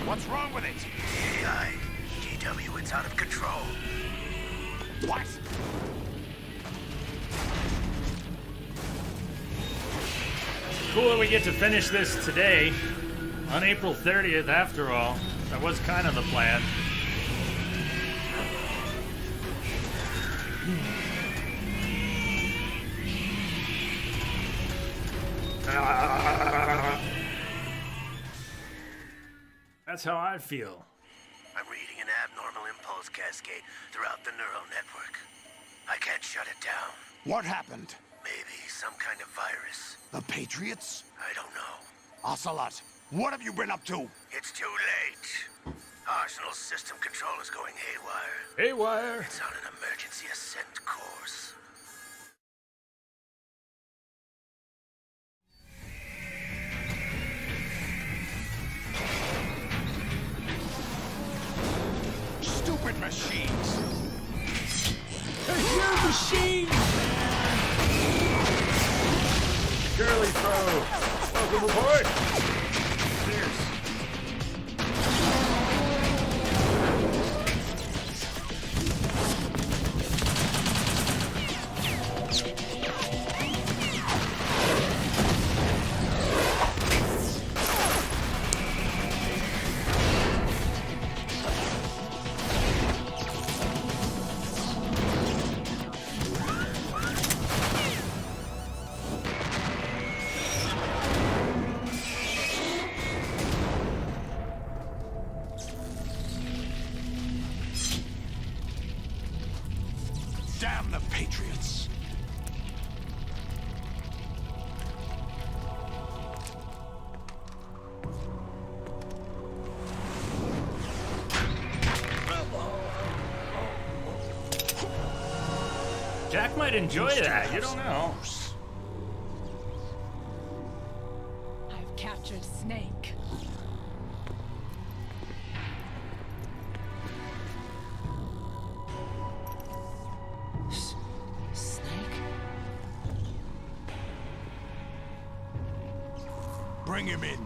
What's wrong with it? AI, GW, it's out of control. What? Cool that we get to finish this today, on April 30th, after all. That was kind of the plan. That's how I feel. I'm reading an abnormal impulse cascade throughout the neural network. I can't shut it down. What happened? Maybe some kind of virus. The Patriots? I don't know. Ocelot, what have you been up to? It's too late. Arsenal's system control is going haywire. Haywire! It's on an emergency ascent course. Stupid machines! Your machine! Girly throw! Welcome aboard! Cheers. Jack might enjoy that. You don't know. I've captured Snake. Snake? Bring him in.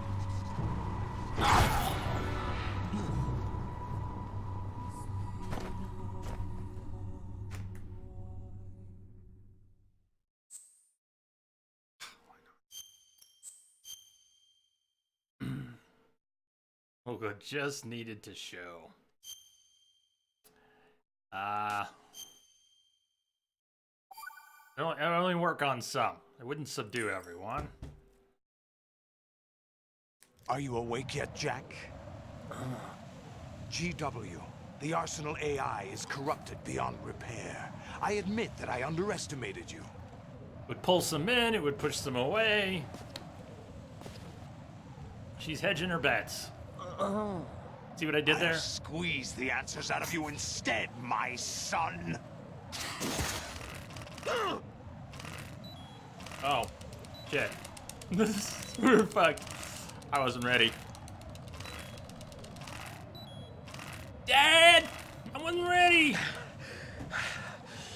Olga just needed to show. I only work on some. I wouldn't subdue everyone. Are you awake yet, Jack? GW, the Arsenal AI is corrupted beyond repair. I admit that I underestimated you. Would pull some in, it would push some away. She's hedging her bets. See what I did there? I'll squeeze the answers out of you instead, my son. Oh, shit. We're fucked. I wasn't ready. Dad! I wasn't ready!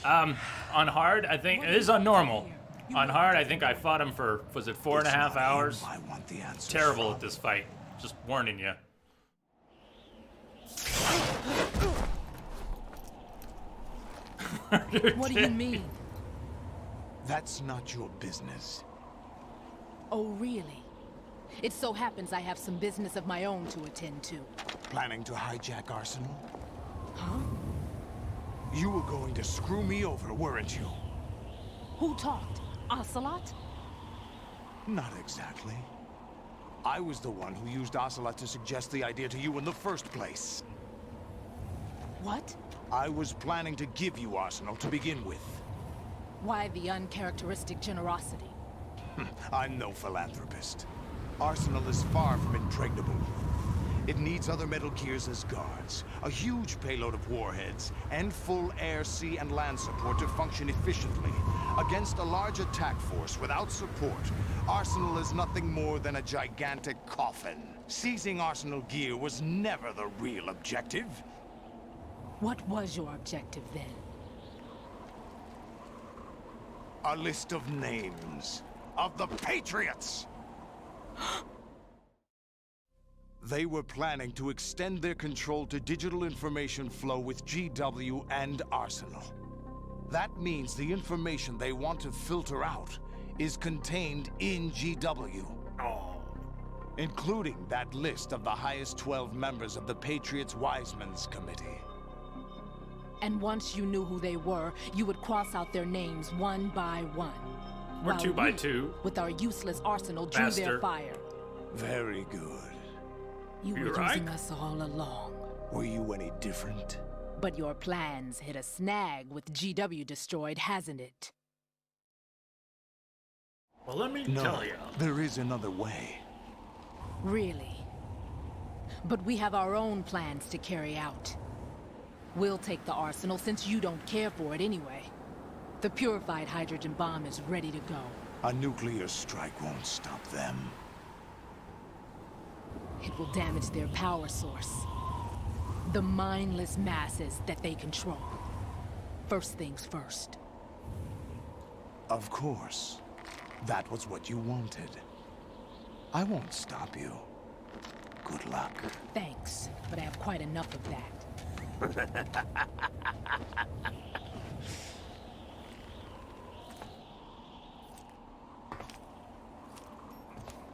On hard, I think, it is on normal. On hard, I think I fought him for, was it 4.5 hours? I want the answers. Terrible at this fight. Just warning you. What do you mean? That's not your business. Oh, really? It so happens I have some business of my own to attend to. Planning to hijack Arsenal? Huh? You were going to screw me over, weren't you? Who talked? Ocelot? Not exactly. I was the one who used Ocelot to suggest the idea to you in the first place. What? I was planning to give you Arsenal to begin with. Why the uncharacteristic generosity? I'm no philanthropist. Arsenal is far from impregnable. It needs other Metal Gears as guards, a huge payload of warheads, and full air, sea, and land support to function efficiently. Against a large attack force without support, Arsenal is nothing more than a gigantic coffin. Seizing Arsenal gear was never the real objective. What was your objective then? A list of names of the Patriots! They were planning to extend their control to digital information flow with GW and Arsenal. That means the information they want to filter out is contained in GW. Including that list of the highest 12 members of the Patriots Wiseman's Committee. And once you knew who they were, you would cross out their names one by one. We're While 2 by we, 2. with our useless arsenal, drew Faster. their fire. Very good. You You're were right. using us all along. Were you any different? But your plans hit a snag with GW destroyed, hasn't it? Well, let me No, tell you. there is another way. Really? But we have our own plans to carry out. We'll take the arsenal since you don't care for it anyway. The purified hydrogen bomb is ready to go. A nuclear strike won't stop them. It will damage their power source. The mindless masses that they control. First things first. Of course. That was what you wanted. I won't stop you. Good luck. Thanks, but I have quite enough of that.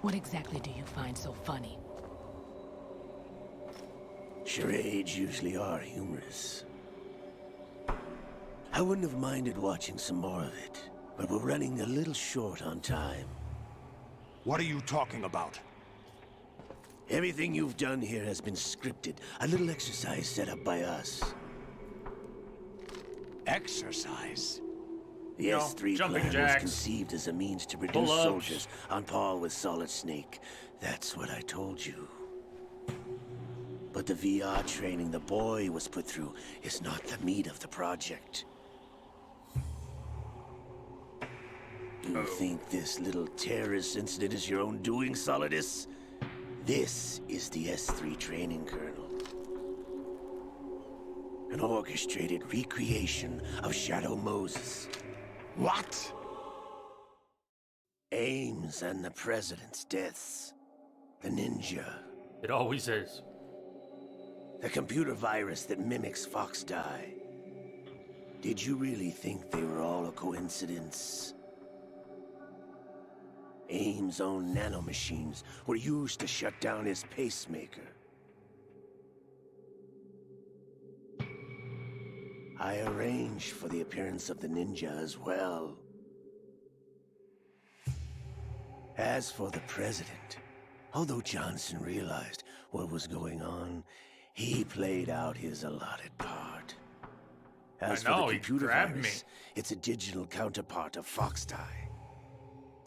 What exactly do you find so funny? Charades usually are humorous. I wouldn't have minded watching some more of it, but we're running a little short on time. What are you talking about? Everything you've done here has been scripted. A little exercise set up by us. Exercise? Yes, No, 3 jumping Plan was jacks. conceived as a means to produce Pull-ups. soldiers on par with Solid Snake. That's what I told you. But the VR training the boy was put through is not the meat of the project. You think this little terrorist incident is your own doing, Solidus? This is the S3 training kernel. An orchestrated recreation of Shadow Moses. What? Ames and the President's deaths. The ninja. It always is. The computer virus that mimics Foxdie. Did you really think they were all a coincidence? Ames' own nanomachines were used to shut down his pacemaker. I arranged for the appearance of the ninja as well. As for the President, although Johnson realized what was going on, he played out his allotted part. As I know, for the he computer grabbed virus, it's a digital counterpart of Foxdie.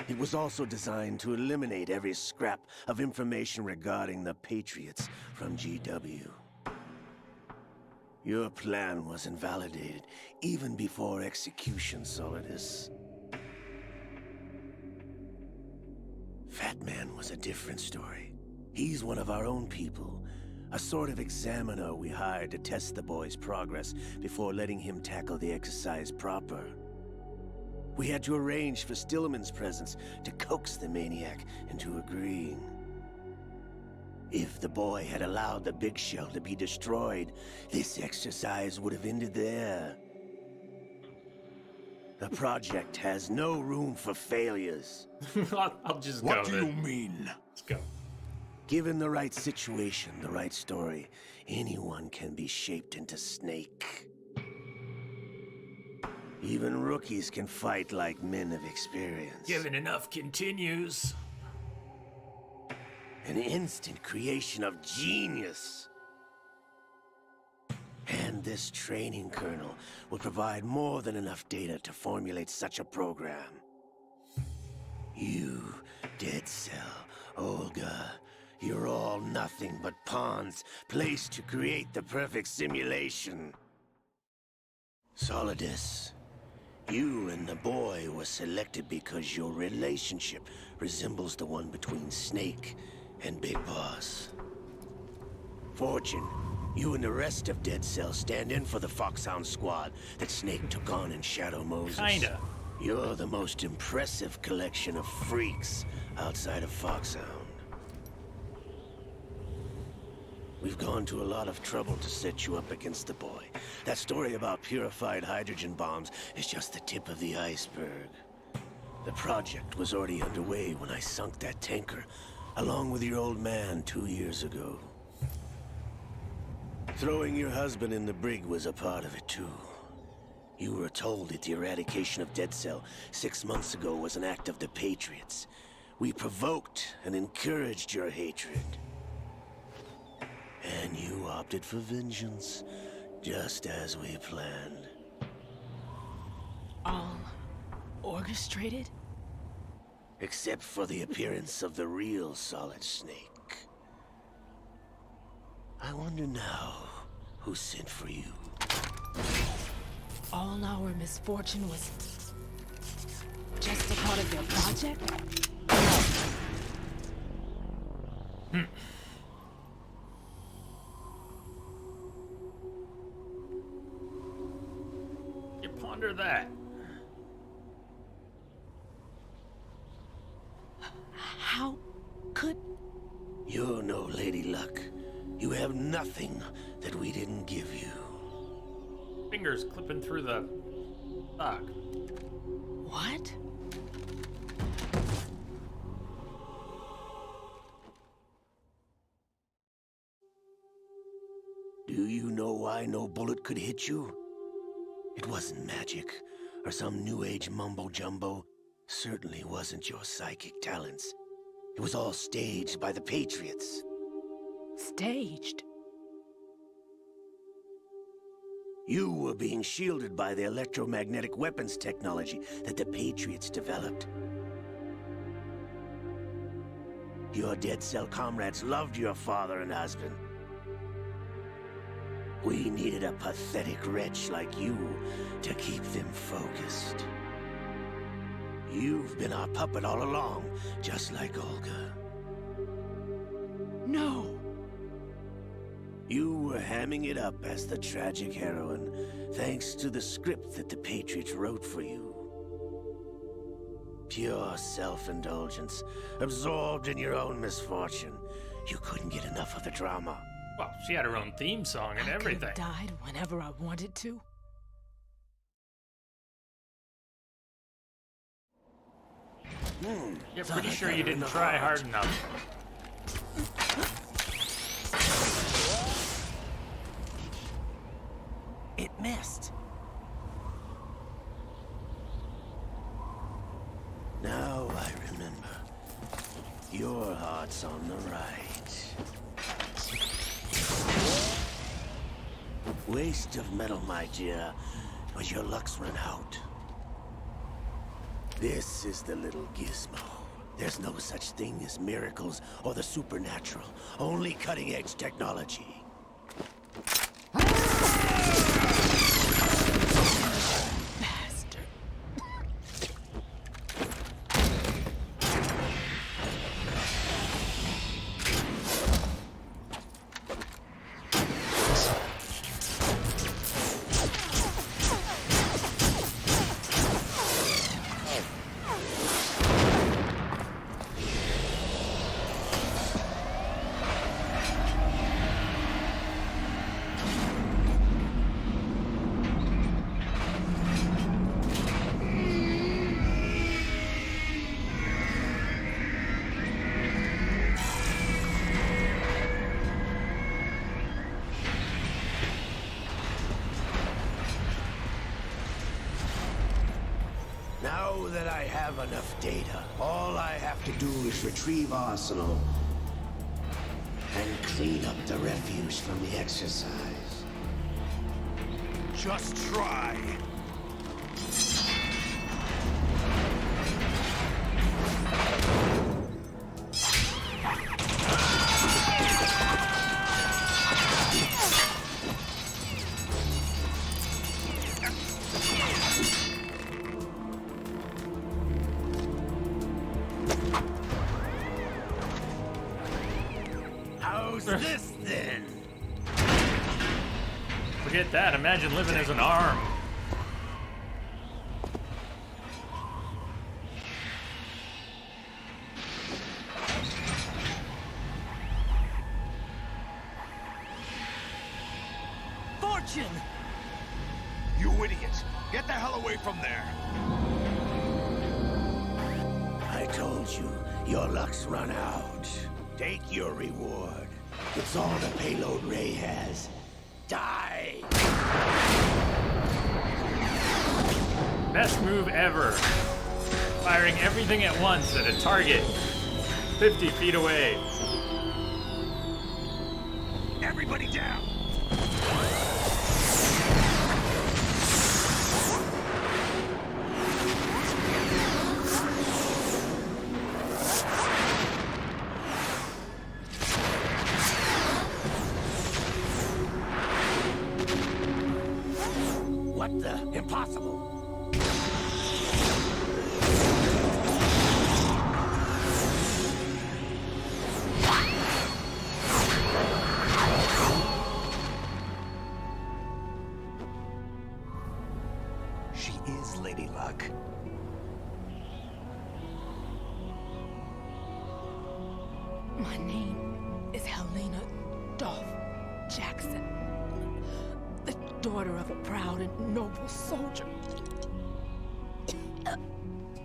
It was also designed to eliminate every scrap of information regarding the Patriots from GW. Your plan was invalidated even before execution, Solidus. Fat Man was a different story. He's one of our own people, a sort of examiner we hired to test the boy's progress before letting him tackle the exercise proper. We had to arrange for Stillman's presence to coax the maniac into agreeing. If the boy had allowed the big shell to be destroyed, this exercise would have ended there. The project has no room for failures. I'll just go. What do then. you mean? Let's go. Given the right situation, the right story, anyone can be shaped into Snake. Even rookies can fight like men of experience. Given enough continues. An instant creation of genius. And this training kernel will provide more than enough data to formulate such a program. You, Dead Cell, Olga, you're all nothing but pawns placed to create the perfect simulation. Solidus, you and the boy were selected because your relationship resembles the one between Snake and Big Boss. Fortune, you and the rest of Dead Cell stand in for the Foxhound squad that Snake took on in Shadow Moses. Kinda. You're the most impressive collection of freaks outside of Foxhound. We've gone to a lot of trouble to set you up against the boy. That story about purified hydrogen bombs is just the tip of the iceberg. The project was already underway when I sunk that tanker, along with your old man 2 years ago. Throwing your husband in the brig was a part of it too. You were told that the eradication of Dead Cell 6 months ago was an act of the Patriots. We provoked and encouraged your hatred. And you opted for vengeance, just as we planned. All orchestrated? Except for the appearance of the real Solid Snake. I wonder now who sent for you. All our misfortune was just a part of their project? You ponder that. How could... You're no Lady Luck. You have nothing that we didn't give you. Fingers clipping through the sock. What? Do you know why no bullet could hit you? It wasn't magic, or some new age mumbo-jumbo. Certainly wasn't your psychic talents. It was all staged by the Patriots. Staged? You were being shielded by the electromagnetic weapons technology that the Patriots developed. Your Dead Cell comrades loved your father and husband. We needed a pathetic wretch like you to keep them focused. You've been our puppet all along, just like Olga. No! You were hamming it up as the tragic heroine, thanks to the script that the Patriots wrote for you. Pure self-indulgence, absorbed in your own misfortune. You couldn't get enough of the drama. Well, she had her own theme song and I everything. could have died whenever I wanted to. You're pretty sure you didn't try hard enough. It missed. Now I remember. Your heart's on the right. Waste of metal, my dear, but your luck's run out. This is the little gizmo. There's no such thing as miracles or the supernatural, only cutting-edge technology. Bastard. Now that I have enough data, all I have to do is retrieve Arsenal and clean up the refuse from the exercise. Just try. How's this then? Forget that. Imagine living as an arm. Fortune! You idiot! Get the hell away from there! I told you, your luck's run out. Take your reward. It's all the payload Ray has. Die! Best move ever. Firing everything at once at a target 50 feet away. Everybody down! What the? Impossible! She is Lady Luck. My name is Helena Dolph Jackson, the daughter of a proud and noble soldier.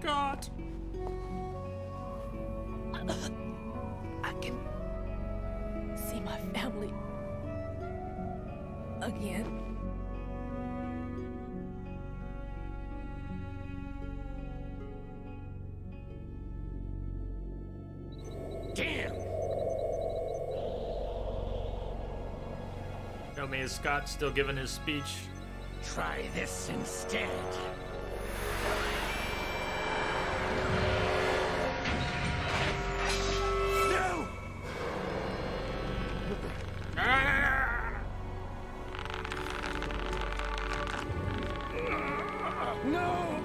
God. I can see my family again. Damn! Tell me, is Scott still giving his speech? Try this instead. No! No!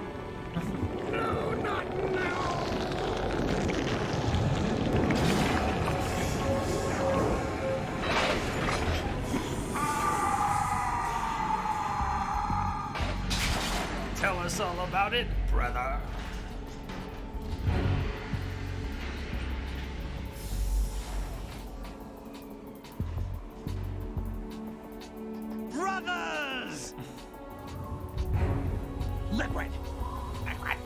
No, not about it, brother. Brothers! Liquid! Liquid!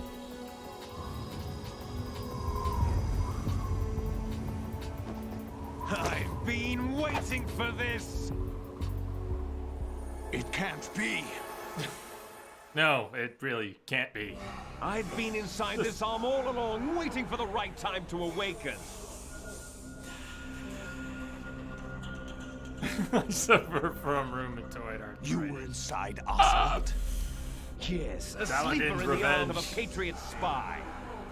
I've been waiting for this! It can't be. No, it really can't be. I've been inside this arm all along, waiting for the right time to awaken. I suffer from rheumatoid arthritis. You were inside Ocelot? Yes, a Saladin's sleeper in the revenge. arm of a Patriot spy.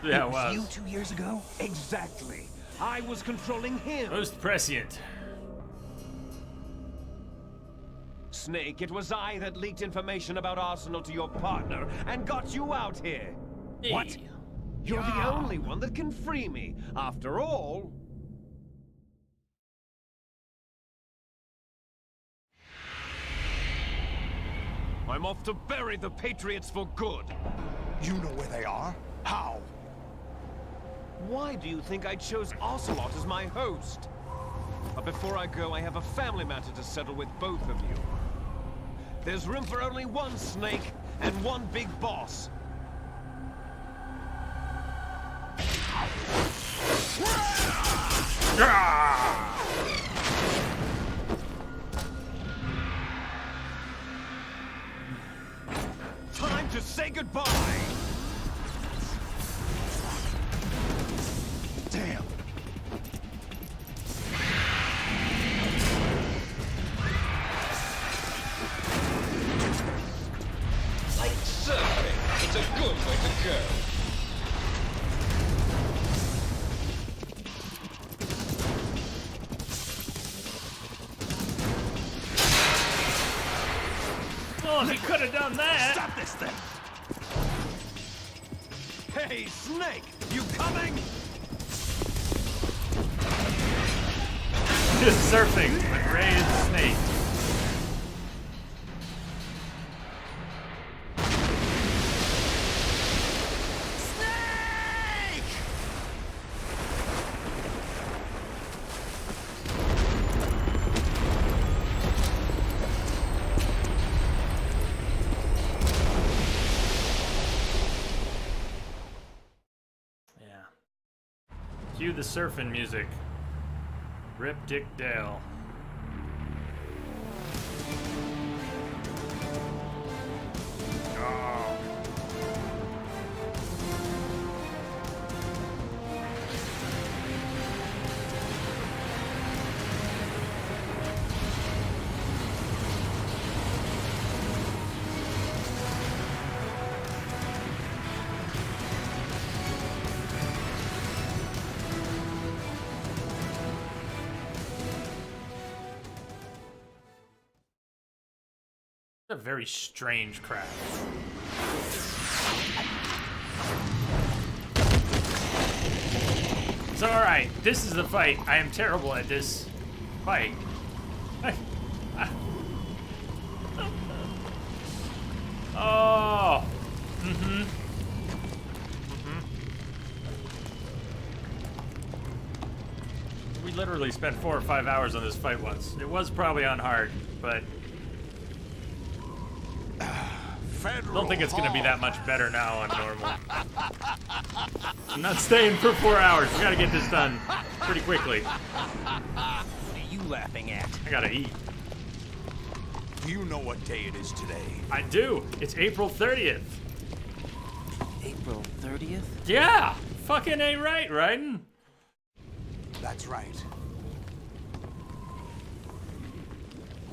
Yeah, it was was. you 2 years ago? Exactly. I was controlling him. Most prescient. Snake, it was I that leaked information about Arsenal to your partner and got you out here. What? Hey. You're the only one that can free me. After all... I'm off to bury the Patriots for good. You know where they are? How? Why do you think I chose Ocelot as my host? But before I go, I have a family matter to settle with both of you. There's room for only one Snake and one big boss. Time to say goodbye! Damn. Like surfing, it's a good way to go. Oh, he could have done that. Stop this thing! Hey, Snake! You coming? Just surfing with Ray and Snake. Cue the surfing music. Rip Dick Dale. Oh. A very strange crash. So alright, this is the fight. I am terrible at this fight. Oh. We literally spent 4 or 5 hours on this fight once. It was probably on hard, but I don't think it's going to be that much better now on normal. I'm not staying for 4 hours. We got to get this done pretty quickly. What are you laughing at? I got to eat. Do you know what day it is today? I do. It's April 30th. April 30th? Yeah. Fucking ain't right, Raiden. That's right.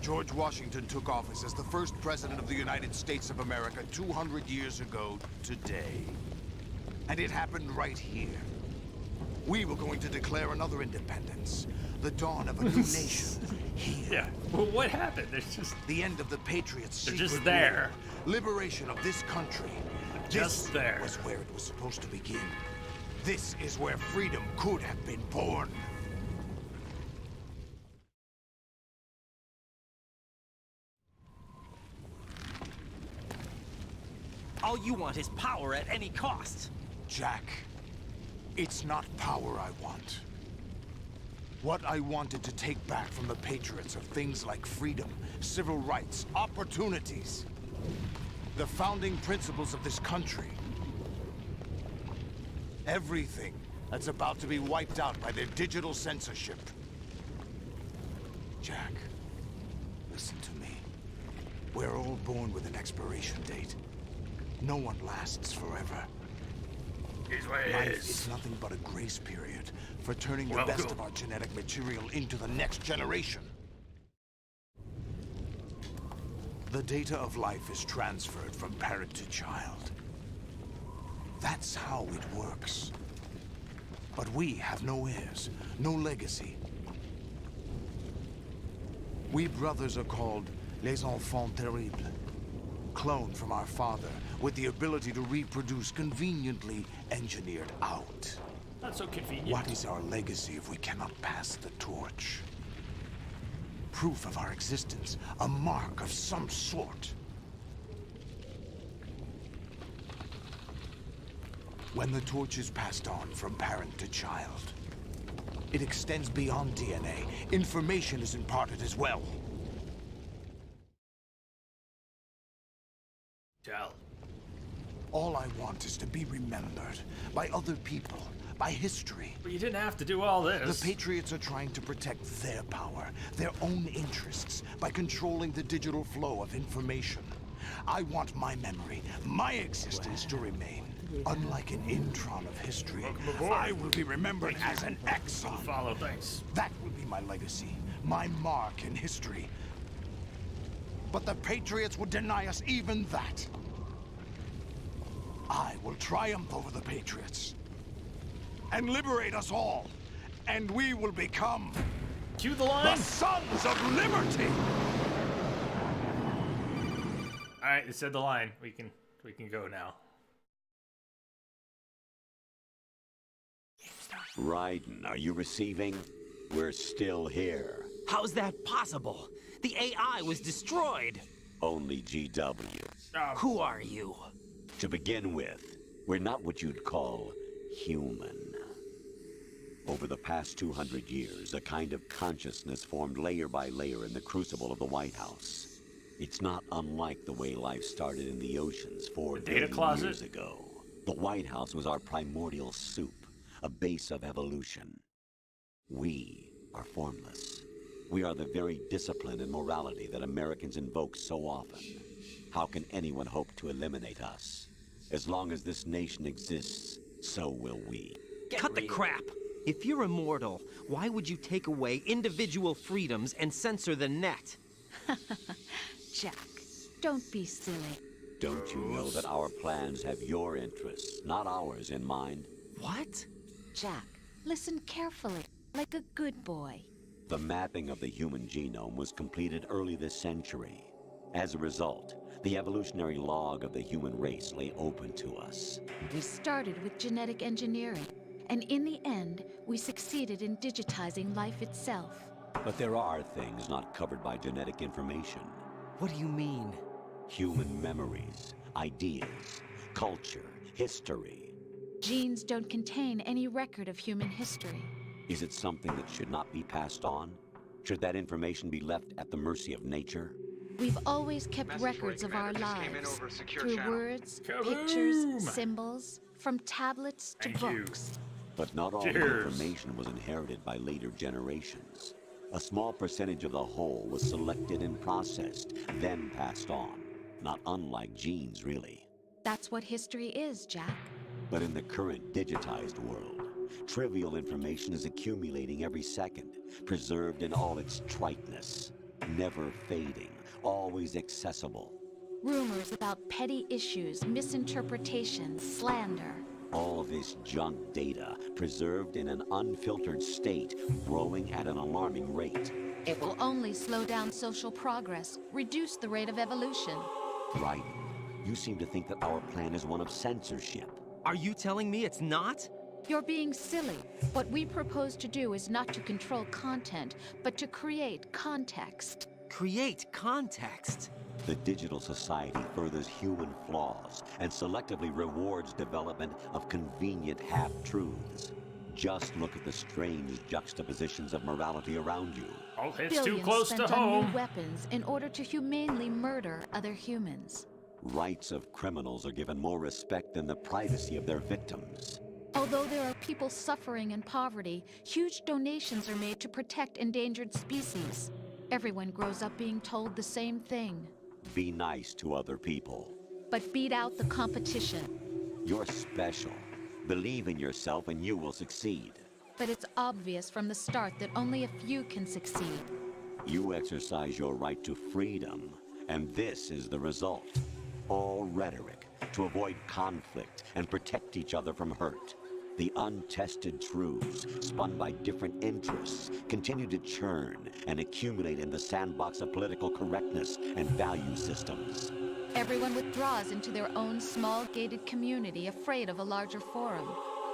George Washington took office as the first president of the United States of America 200 years ago today. And it happened right here. We were going to declare another independence. The dawn of a new nation. Here. Yeah. Well, what happened? There's just The end of the Patriots' They're secret just there. war. Liberation of this country. Just This there. was where it was supposed to begin. This is where freedom could have been born. All you want is power at any cost. Jack, it's not power I want. What I wanted to take back from the Patriots are things like freedom, civil rights, opportunities. The founding principles of this country. Everything that's about to be wiped out by their digital censorship. Jack, listen to me. We're all born with an expiration date. No one lasts forever. Life is nothing but a grace period for turning the best of our genetic material into the next generation. The data of life is transferred from parent to child. That's how it works. But we have no heirs, no legacy. We brothers are called les enfants terribles. Cloned from our father, with the ability to reproduce conveniently engineered out. Not so convenient. What is our legacy if we cannot pass the torch? Proof of our existence, a mark of some sort. When the torch is passed on from parent to child, it extends beyond DNA. Information is imparted as well. Tell. All I want is to be remembered by other people, by history. But you didn't have to do all this. The Patriots are trying to protect their power, their own interests, by controlling the digital flow of information. I want my memory, my existence to remain. Unlike an intron of history, I will be remembered as an exon. Follow, thanks. That will be my legacy, my mark in history. But the Patriots would deny us even that. I will triumph over the Patriots and liberate us all, and we will become Cue the line. the Sons of Liberty. All right, it said the line. We can go now. Raiden, are you receiving? We're still here. How's that possible? The AI was destroyed. Only GW. Who are you? To begin with, we're not what you'd call human. Over the past 200 years, a kind of consciousness formed layer by layer in the crucible of the White House. It's not unlike the way life started in the oceans 4 billion years ago. The White House was our primordial soup, a base of evolution. We are formless. We are the very discipline and morality that Americans invoke so often. How can anyone hope to eliminate us? As long as this nation exists, so will we. Cut the crap! If you're immortal, why would you take away individual freedoms and censor the net? Jack, don't be silly. Don't you know that our plans have your interests, not ours, in mind? What? Jack, listen carefully, like a good boy. The mapping of the human genome was completed early this century. As a result, the evolutionary log of the human race lay open to us. We started with genetic engineering, and in the end, we succeeded in digitizing life itself. But there are things not covered by genetic information. What do you mean? Human memories, ideas, culture, history. Genes don't contain any record of human history. Is it something that should not be passed on? Should that information be left at the mercy of nature? We've always kept records of our lives, through words, pictures, symbols, from tablets to books. But not all the information was inherited by later generations. A small percentage of the whole was selected and processed, then passed on. Not unlike genes, really. That's what history is, Jack. But in the current digitized world, trivial information is accumulating every second, preserved in all its triteness, never fading, always accessible. Rumors about petty issues, misinterpretations, slander. All this junk data, preserved in an unfiltered state, growing at an alarming rate. It will only slow down social progress, reduce the rate of evolution. Right. You seem to think that our plan is one of censorship. Are you telling me it's not? You're being silly. What we propose to do is not to control content, but to create context. Create context. The digital society furthers human flaws and selectively rewards development of convenient half-truths. Just look at the strange juxtapositions of morality around you. Oh, it's Billions too close spent to on home. new weapons in order to humanely murder other humans. Rights of criminals are given more respect than the privacy of their victims. Although there are people suffering in poverty, huge donations are made to protect endangered species. Everyone grows up being told the same thing. Be nice to other people. But beat out the competition. You're special. Believe in yourself and you will succeed. But it's obvious from the start that only a few can succeed. You exercise your right to freedom, and this is the result. All rhetoric to avoid conflict and protect each other from hurt. The untested truths, spun by different interests, continue to churn and accumulate in the sandbox of political correctness and value systems. Everyone withdraws into their own small gated community, afraid of a larger forum.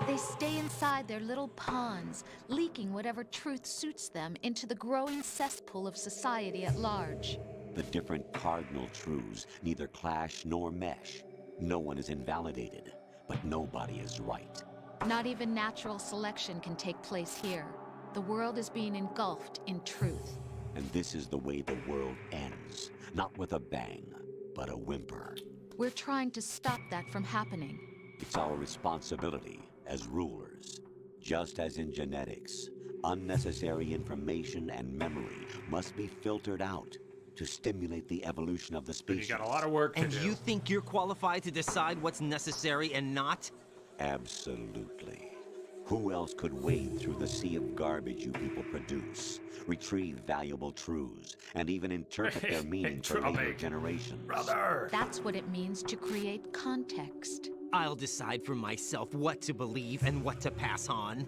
They stay inside their little ponds, leaking whatever truth suits them into the growing cesspool of society at large. The different cardinal truths neither clash nor mesh. No one is invalidated, but nobody is right. Not even natural selection can take place here. The world is being engulfed in truth. And this is the way the world ends. Not with a bang, but a whimper. We're trying to stop that from happening. It's our responsibility as rulers. Just as in genetics, unnecessary information and memory must be filtered out to stimulate the evolution of the species. You got a lot of work to And do. you think you're qualified to decide what's necessary and not? Absolutely. Who else could wade through the sea of garbage you people produce, retrieve valuable truths, and even interpret their meaning for later generations? Brother! That's what it means to create context. I'll decide for myself what to believe and what to pass on.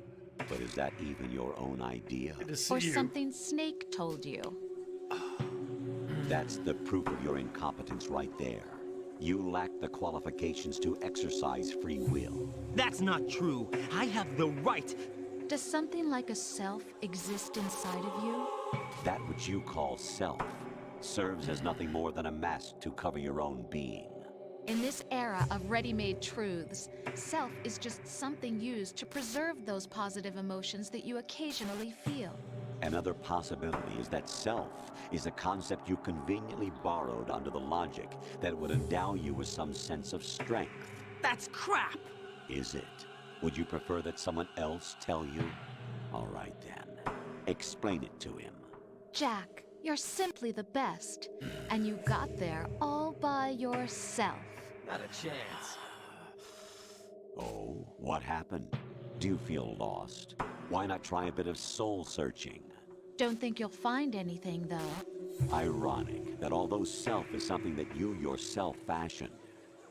But is that even your own idea? Or something Snake told you. That's the proof of your incompetence right there. You lack the qualifications to exercise free will. That's not true. I have the right. Does something like a self exist inside of you? That which you call self serves as nothing more than a mask to cover your own being. In this era of ready-made truths, self is just something used to preserve those positive emotions that you occasionally feel. Another possibility is that self is a concept you conveniently borrowed under the logic that would endow you with some sense of strength. That's crap! Is it? Would you prefer that someone else tell you? All right then. Explain it to him. Jack, you're simply the best. And you got there all by yourself. Not a chance. Oh, what happened? Do you feel lost? Why not try a bit of soul searching? Don't think you'll find anything, though. Ironic that although self is something that you yourself fashioned,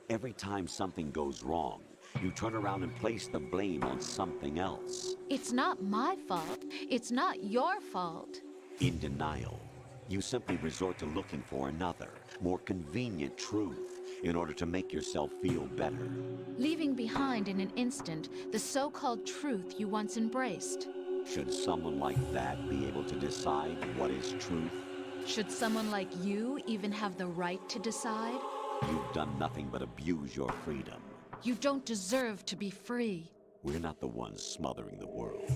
every time something goes wrong, you turn around and place the blame on something else. It's not my fault. It's not your fault. In denial, you simply resort to looking for another, more convenient truth in order to make yourself feel better. Leaving behind in an instant the so-called truth you once embraced. Should someone like that be able to decide what is truth? Should someone like you even have the right to decide? You've done nothing but abuse your freedom. You don't deserve to be free. We're not the ones smothering the world.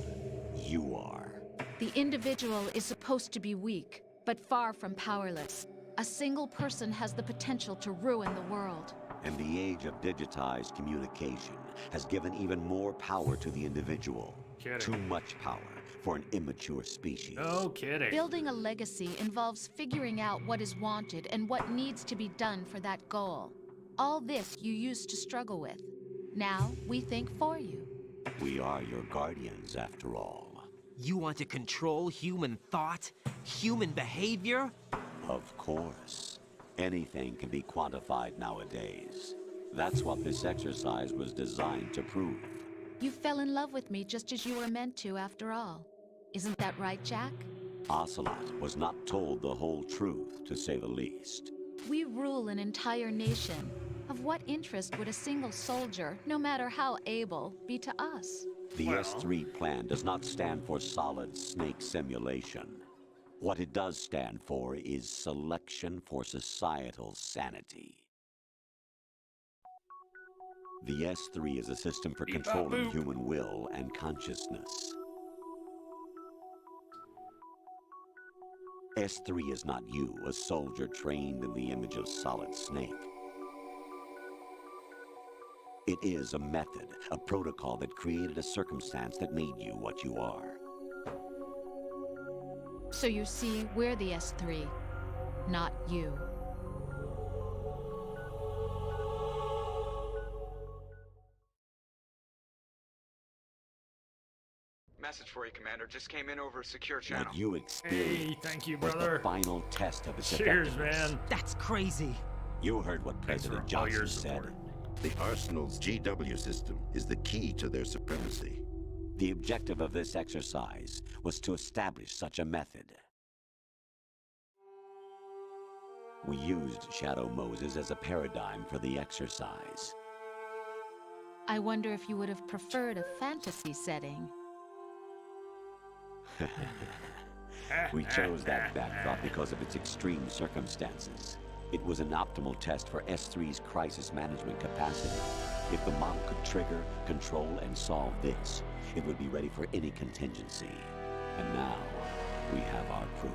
You are. The individual is supposed to be weak, but far from powerless. A single person has the potential to ruin the world. And the age of digitized communication has given even more power to the individual. Kidding. Too much power for an immature species. No kidding. Building a legacy involves figuring out what is wanted and what needs to be done for that goal. All this you used to struggle with. Now we think for you. We are your guardians, after all. You want to control human thought? Human behavior? Of course. Anything can be quantified nowadays. That's what this exercise was designed to prove. You fell in love with me just as you were meant to, after all. Isn't that right, Jack? Ocelot was not told the whole truth, to say the least. We rule an entire nation. Of what interest would a single soldier, no matter how able, be to us? The S3 plan does not stand for Solid Snake Simulation. What it does stand for is Selection for Societal Sanity. The S3 is a system for controlling human will and consciousness. S3 is not you, a soldier trained in the image of Solid Snake. It is a method, a protocol that created a circumstance that made you what you are. So you see, we're the S3, not you. Message for you, Commander. Just came in over a secure channel. What you experienced Hey, thank you, was brother. the final test of its Cheers, effectiveness. man. That's crazy. You heard what President for all your Johnson said. support. The Arsenal's GW system is the key to their supremacy. The objective of this exercise was to establish such a method. We used Shadow Moses as a paradigm for the exercise. I wonder if you would have preferred a fantasy setting. We chose that backdrop because of its extreme circumstances. It was an optimal test for S3's crisis management capacity. If the model could trigger, control, and solve this, it would be ready for any contingency. And now, we have our proof.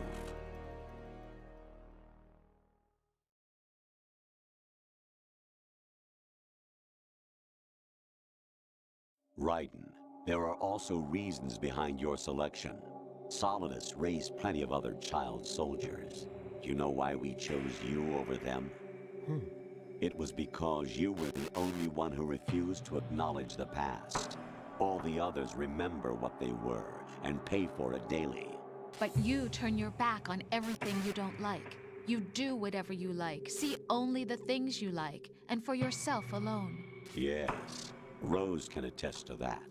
Raiden, there are also reasons behind your selection. Solidus raised plenty of other child soldiers. Do you know why we chose you over them? It was because you were the only one who refused to acknowledge the past. All the others remember what they were and pay for it daily. But you turn your back on everything you don't like. You do whatever you like, see only the things you like, and for yourself alone. Yes, Rose can attest to that.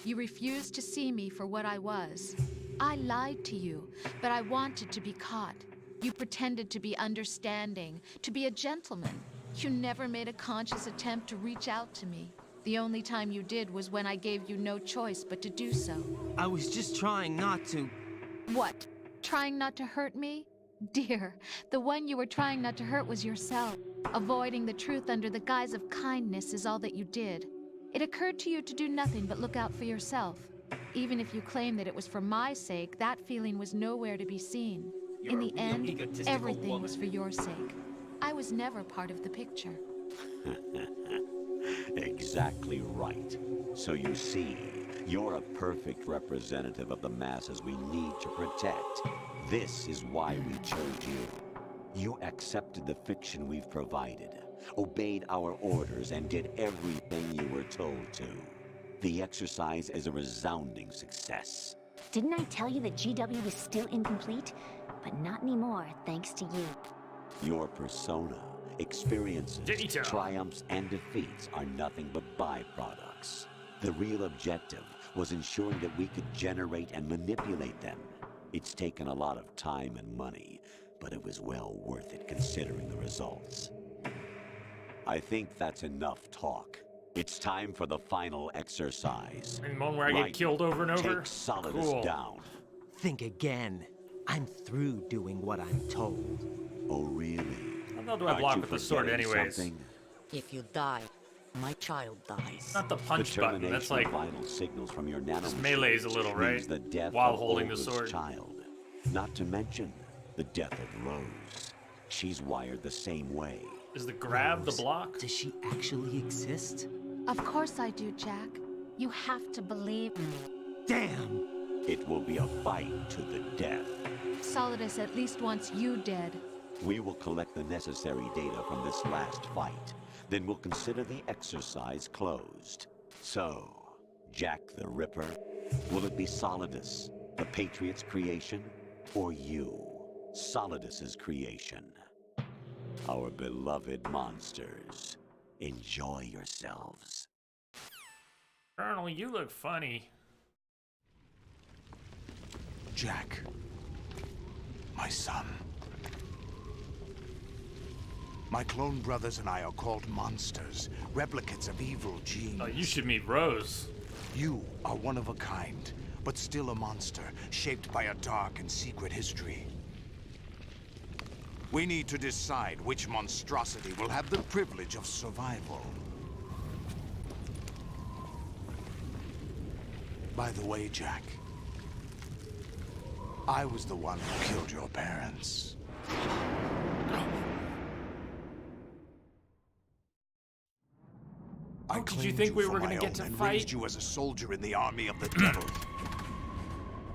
You refused to see me for what I was. I lied to you, but I wanted to be caught. You pretended to be understanding, to be a gentleman. You never made a conscious attempt to reach out to me. The only time you did was when I gave you no choice but to do so. I was just trying not to... What? Trying not to hurt me? Dear, the one you were trying not to hurt was yourself. Avoiding the truth under the guise of kindness is all that you did. It occurred to you to do nothing but look out for yourself. Even if you claim that it was for my sake, that feeling was nowhere to be seen. In the end, everything was for your sake. I was never part of the picture. Exactly right. So you see, you're a perfect representative of the masses we need to protect. This is why we chose you. You accepted the fiction we've provided, obeyed our orders, and did everything you were told to. The exercise is a resounding success. Didn't I tell you that GW was still incomplete? But not anymore, thanks to you. Your persona, experiences, Data. triumphs, and defeats are nothing but byproducts. The real objective was ensuring that we could generate and manipulate them. It's taken a lot of time and money, but it was well worth it considering the results. I think that's enough talk. It's time for the final exercise. And one where I get killed over and over? Take Solidus Cool. down. Think again. I'm through doing what I'm told. Oh, really? How the hell do I block with the sword anyways? If you die, my child dies. Not the punch The button, that's termination like... of vital signals from your nano melee's a little, right? means the death While of holding the Olga's sword. child. Not to mention the death of Rose. She's wired the same way. Is the grab the Rose, block? Does she actually exist? Of course I do, Jack. You have to believe me. Damn! It will be a fight to the death. Solidus at least wants you dead. We will collect the necessary data from this last fight. Then we'll consider the exercise closed. So, Jack the Ripper, will it be Solidus, the Patriot's creation, or you, Solidus's creation? Our beloved monsters, enjoy yourselves. Colonel, you look funny. Jack, my son. My clone brothers and I are called monsters, replicates of evil genes. Oh, you should meet Rose. You are one of a kind, but still a monster, shaped by a dark and secret history. We need to decide which monstrosity will have the privilege of survival. By the way, Jack, I was the one who killed your parents. I Did you think we were going to get to fight? Raised you as a soldier in the army of the devil.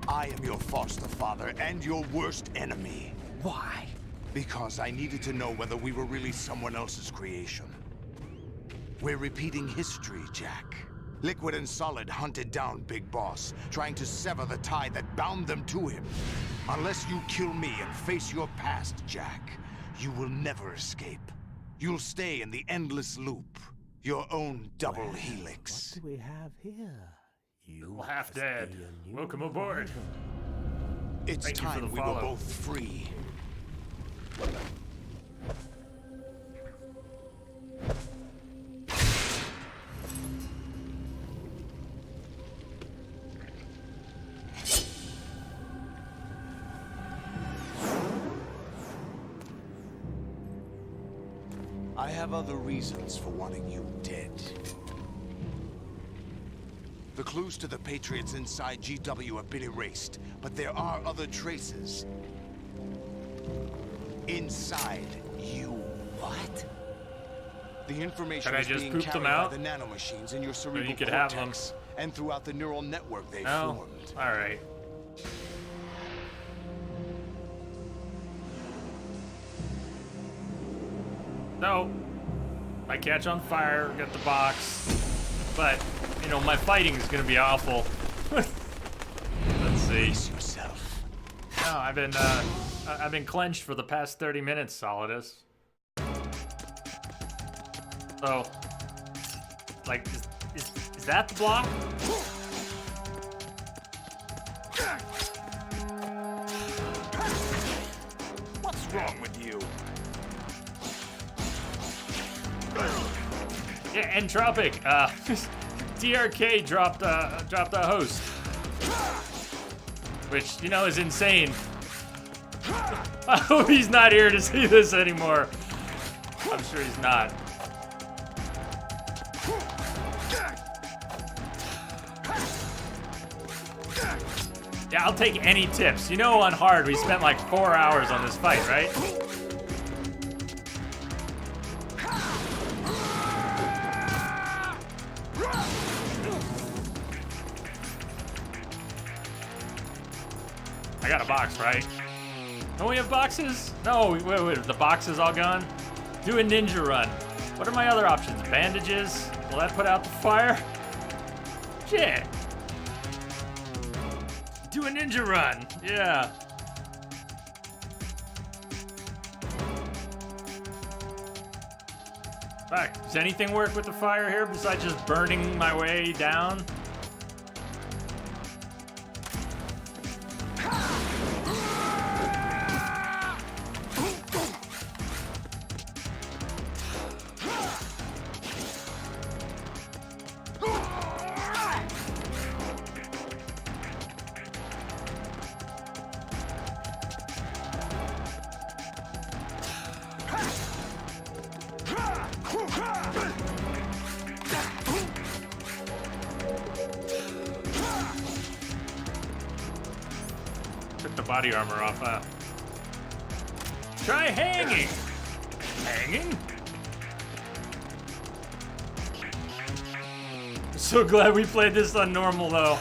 I am your foster father and your worst enemy. Why? Because I needed to know whether we were really someone else's creation. We're repeating history, Jack. Liquid and Solid hunted down Big Boss, trying to sever the tie that bound them to him. Unless you kill me and face your past, Jack, you will never escape. You'll stay in the endless loop. Your own double helix. What do we have here? Well, half dead. Welcome aboard. It's Thank you for time the we follow. were both free. I have other reasons for wanting you dead. The clues to the Patriots inside GW have been erased, but there are other traces. Inside you. What? The information Can I is just being poop carried them by out? the nanomachines in your cerebral you could have cortex and throughout the neural network they've No? formed. Alright. No. I catch on fire, get the box. But, you know, my fighting is gonna be awful. Let's see. Yourself. No, I've been clenched for the past 30 minutes, Solidus. So, like, is that the block? What's wrong with you? Yeah, Entropic. TRK dropped a host, which, you know, is insane. I hope he's not here to see this anymore. I'm sure he's not. Yeah, I'll take any tips. You know, on hard, we spent like 4 hours on this fight, right? I got a box, right? Don't we have boxes? No, wait, the box is all gone? Do a ninja run. What are my other options? Bandages? Will that put out the fire? Shit. Do a ninja run. Yeah. Fuck. Does anything work with the fire here besides just burning my way down? Took the body armor off, huh? Try hanging! Hanging? I'm so glad we played this on normal, though.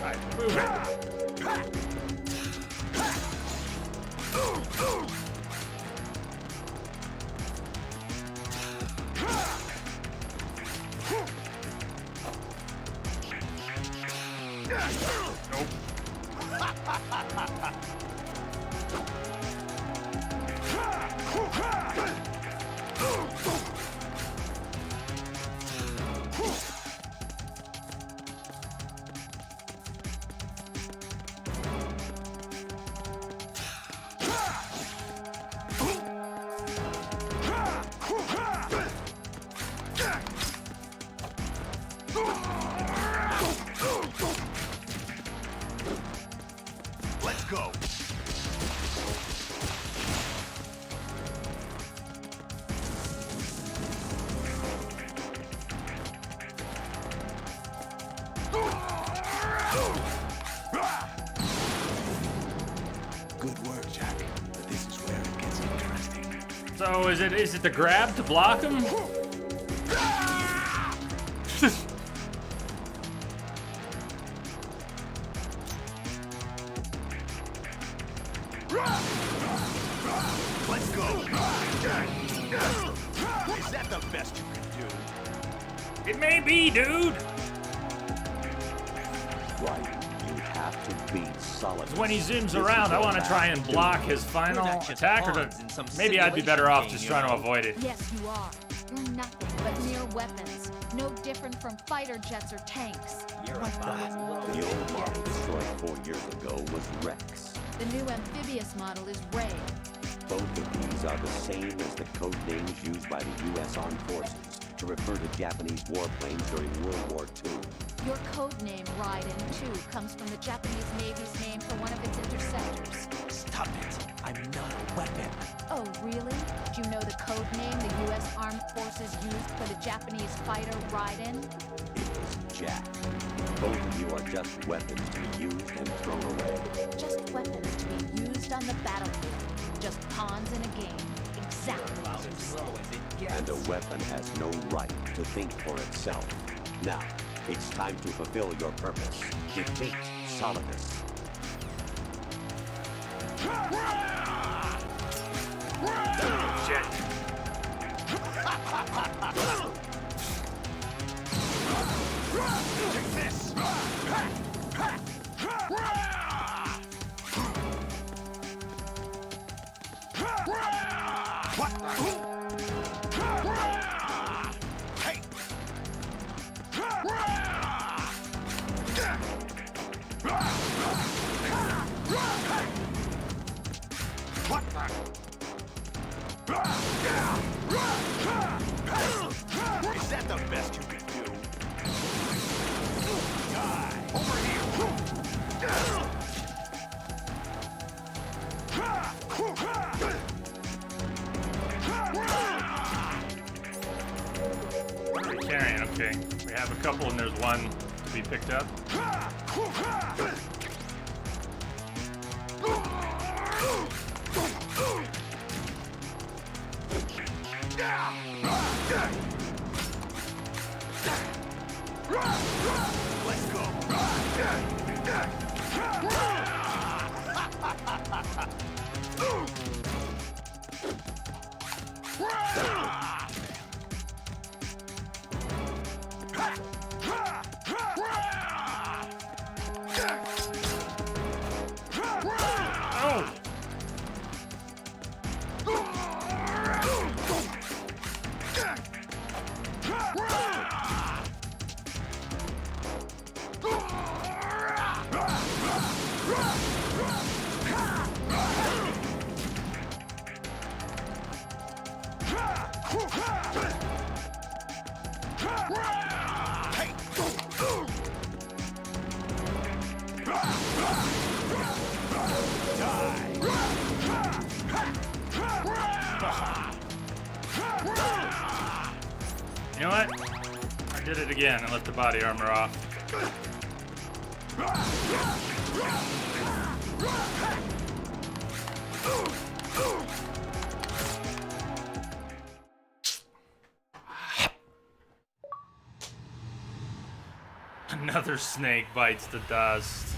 Alright, move it. Let's go. Good work, Jack. But this is where it gets interesting. So is it the grab to block him? Let's go. Is that the best you can do? It may be, dude. Right. You have to beat Solidus. When he zooms around, I want to try and block his final attack, or maybe I'd be better off just trying to avoid it. Yes, you are. You're nothing but mere weapons. No different from fighter jets or tanks. The old model destroyed 4 years ago was Rex. The new amphibious model is Ray. Both of these are the same as the code names used by the U.S. Armed Forces to refer to Japanese warplanes during World War II. Your code name, Raiden 2, comes from the Japanese Navy's name for one of its interceptors. Stop it. I'm not a weapon. Oh, really? Do you know the code name the U.S. Armed Forces used for the Japanese fighter Raiden? It was Jack. Both of you are just weapons to be used and thrown away. Just weapons to be used on the battlefield. Just pawns in a game. Exactly as you said. And a weapon has no right to think for itself. Now, it's time to fulfill your purpose. Defeat Solidus. Shit. Take this. What? Hey. What? Is that the best you can do? Die. Over here. What are we carrying? Okay, we have a couple and there's one to be picked up. Let's go. Oh! You know what? I did it again and left the body armor off. Another snake bites the dust.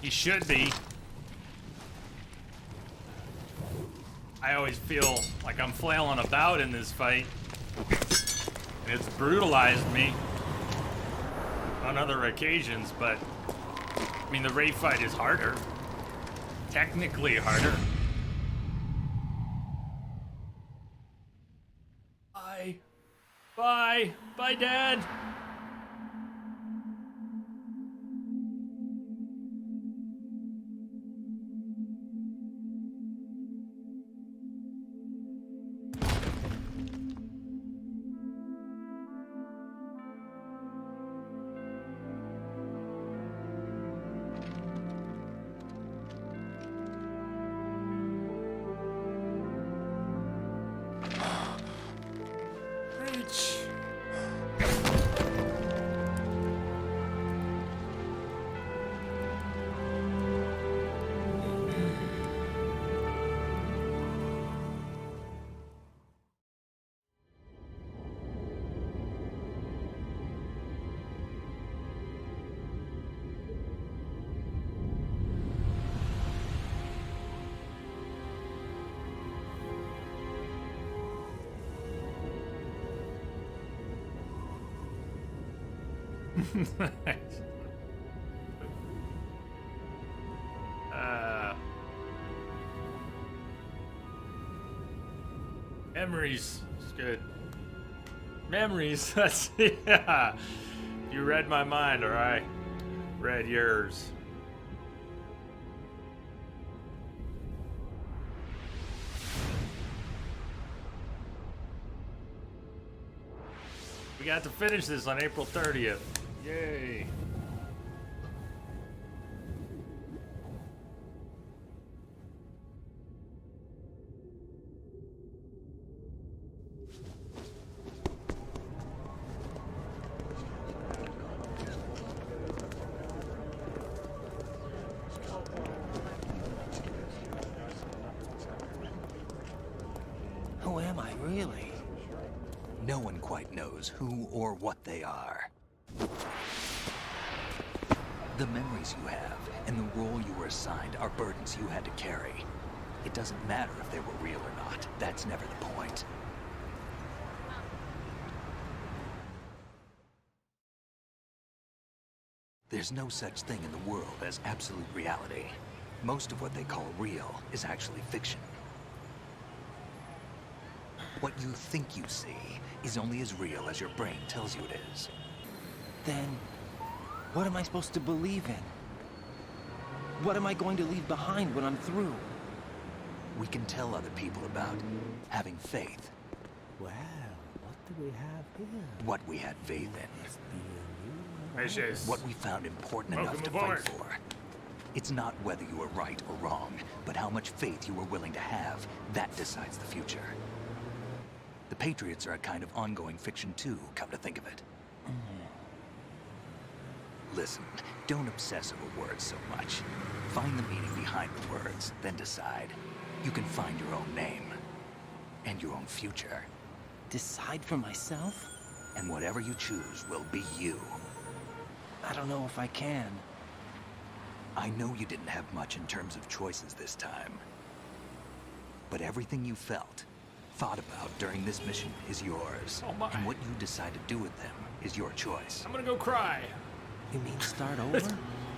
He should be. I always feel like I'm flailing about in this fight. And it's brutalized me on other occasions, but I mean, the Ray fight is harder. Technically harder. Bye. Bye. Bye, Dad. Memories. It's good. Memories. That's yeah. You read my mind, or I read yours. We got to finish this on April 30th. Yay. Who am I, really? No one quite knows who or what they are. The memories you have and the role you were assigned are burdens you had to carry. It doesn't matter if they were real or not. That's never the point. There's no such thing in the world as absolute reality. Most of what they call real is actually fiction. What you think you see is only as real as your brain tells you it is. Then, what am I supposed to believe in? What am I going to leave behind when I'm through? We can tell other people about having faith. Well, what do we have here? What we had faith in. What we found important enough to fight for. It's not whether you were right or wrong, but how much faith you were willing to have. That decides the future. The Patriots are a kind of ongoing fiction too, come to think of it. Listen, don't obsess over words so much. Find the meaning behind the words, then decide. You can find your own name. And your own future. Decide for myself? And whatever you choose will be you. I don't know if I can. I know you didn't have much in terms of choices this time. But everything you felt, thought about during this mission is yours. Oh my. And what you decide to do with them is your choice. I'm gonna go cry. You mean start over?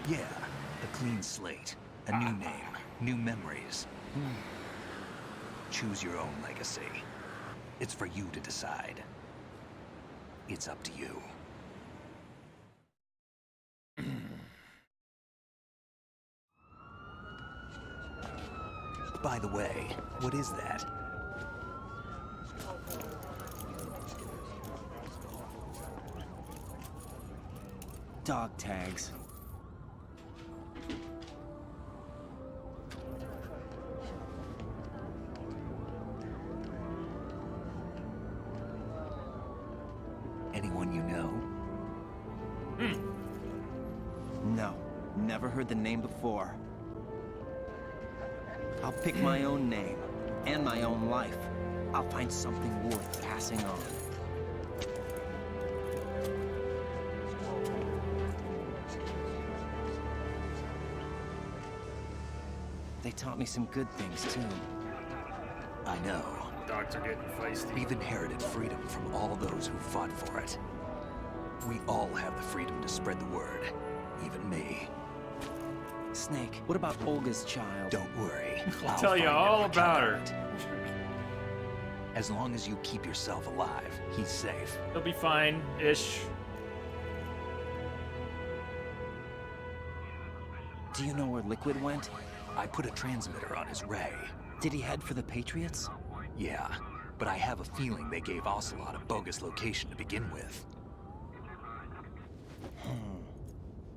Yeah, a clean slate, a new name, new memories. Choose your own legacy. It's for you to decide. It's up to you. By the way, what is that? Dog tags. Anyone you know? No, never heard the name before. I'll pick my own name, and my own life. I'll find something worth passing on. They taught me some good things, too. I know. Dogs are getting feisty. We've inherited freedom from all those who fought for it. We all have the freedom to spread the word. Even me. Snake, what about Olga's child? Don't worry. I'll tell you all about her. As long as you keep yourself alive, he's safe. He'll be fine-ish. Do you know where Liquid went? I put a transmitter on his ray. Did he head for the Patriots? Yeah, but I have a feeling they gave Ocelot a bogus location to begin with.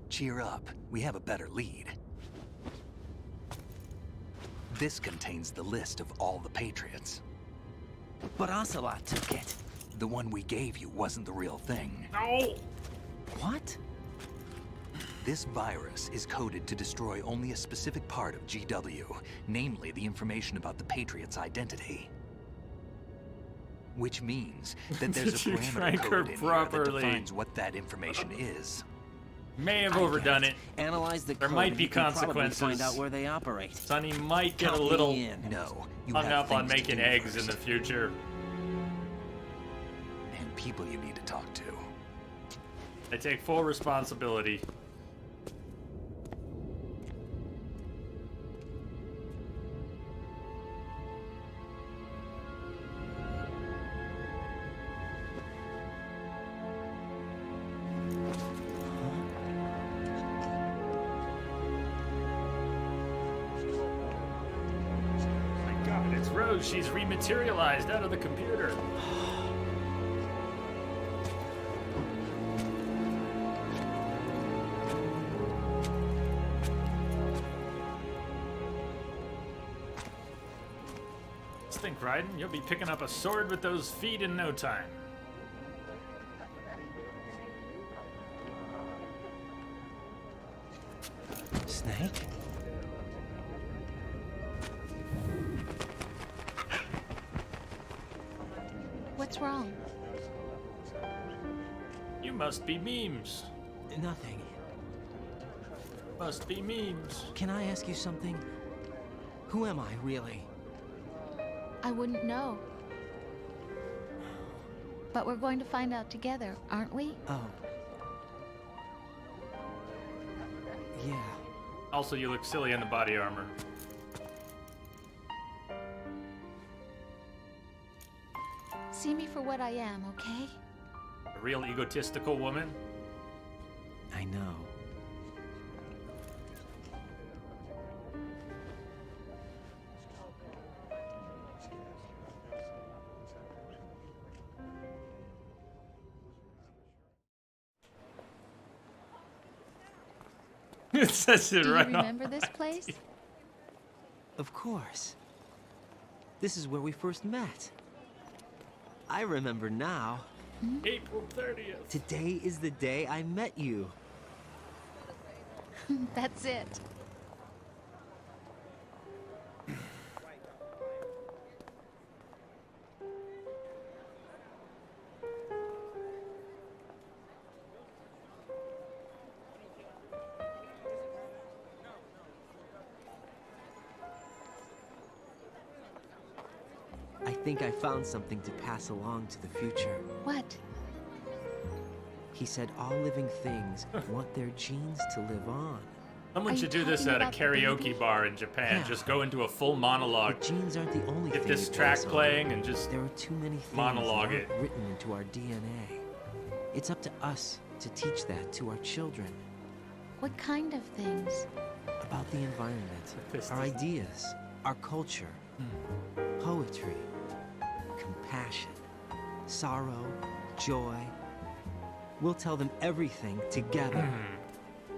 Cheer up, we have a better lead. This contains the list of all the Patriots. But Ocelot took it. The one we gave you wasn't the real thing. No! What? This virus is coded to destroy only a specific part of GW, namely the information about the Patriots' identity. Which means that there's a Did you parameter rank her code in here that properly? defines what that information is. May have overdone it. Analyze the There code might and be you can probably consequences. find out where they operate. Sonny might get Count a me little in. No, you hung have up on things to making do eggs in first. the future. And people you need to talk to. I take full responsibility. My God, it's Rose. She's rematerialized out of the computer. Think, Raiden, you'll be picking up a sword with those feet in no time. Snake? What's wrong? You must be memes. Nothing. Must be memes. Can I ask you something? Who am I, really? I wouldn't know. But we're going to find out together, aren't we? Oh. Yeah. Also, you look silly in the body armor. See me for what I am, okay? A real egotistical woman. I know. It says it Do you right remember this place? Of course. This is where we first met. I remember now. April 30th. Today is the day I met you. That's it. I think I found something to pass along to the future. What? He said all living things want their genes to live on. Someone Are should you do this talking at a about the karaoke baby? bar in Japan. Yeah. Just go into a full monologue. The genes aren't the only Get thing this we track pass on. playing and just There are too many things monologue that it. aren't written into our DNA. It's up to us to teach that to our children. What kind of things? About the environment, This our is- ideas, our culture, poetry, compassion, sorrow, joy. We'll tell them everything together.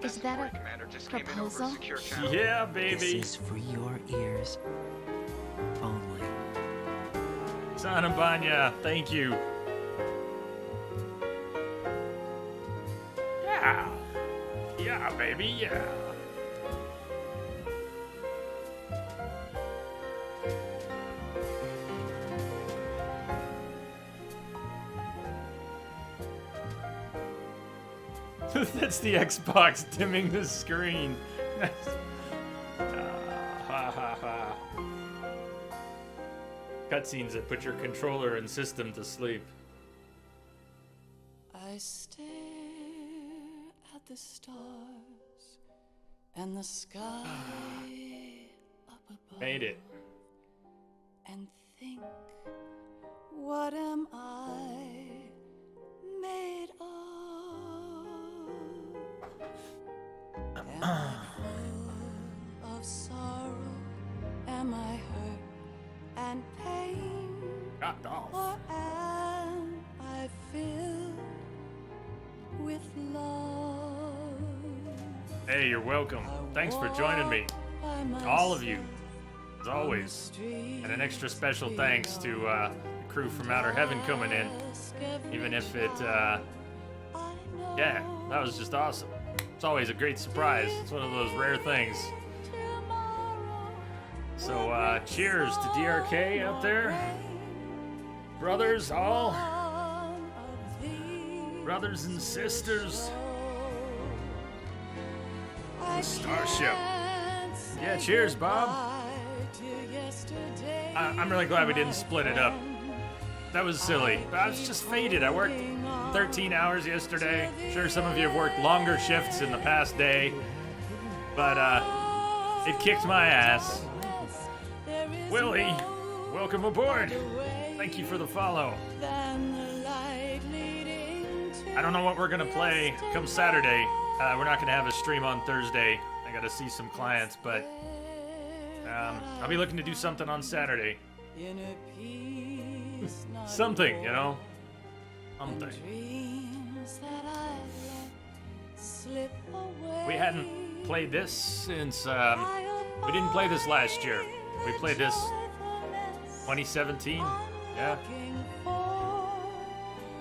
Is that a Commander just came in over proposal? secure channel. Yeah, This baby. is for your ears only. Sanabanya, thank you. Yeah! Yeah, baby, yeah! That's the Xbox dimming the screen. Ha ha ha. Cutscenes that put your controller and system to sleep. I stare at the stars and the sky up above. Made it. And think, what am I made of? Am I full of sorrow? Am I hurt and pain? Or am I filled with love? Hey, you're welcome. Thanks for joining me. All of you, as always. And an extra special thanks to the crew from Outer Heaven coming in. Even if it, yeah, that was just awesome. It's always a great surprise. It's one of those rare things. So, cheers to DRK out there. Brothers, all. Brothers and sisters. The Starship. Yeah, cheers, Bob. I'm really glad we didn't split it up. That was silly. I was just faded. I worked 13 hours yesterday. Sure, some of you have worked longer shifts in the past day. But, it kicked my ass. Willie, welcome aboard. Thank you for the follow. I don't know what we're gonna play come Saturday. We're not gonna have a stream on Thursday. I gotta see some clients, but I'll be looking to do something on Saturday. Something, you know? Something. We hadn't played this since, we didn't play this last year. We played this 2017, yeah.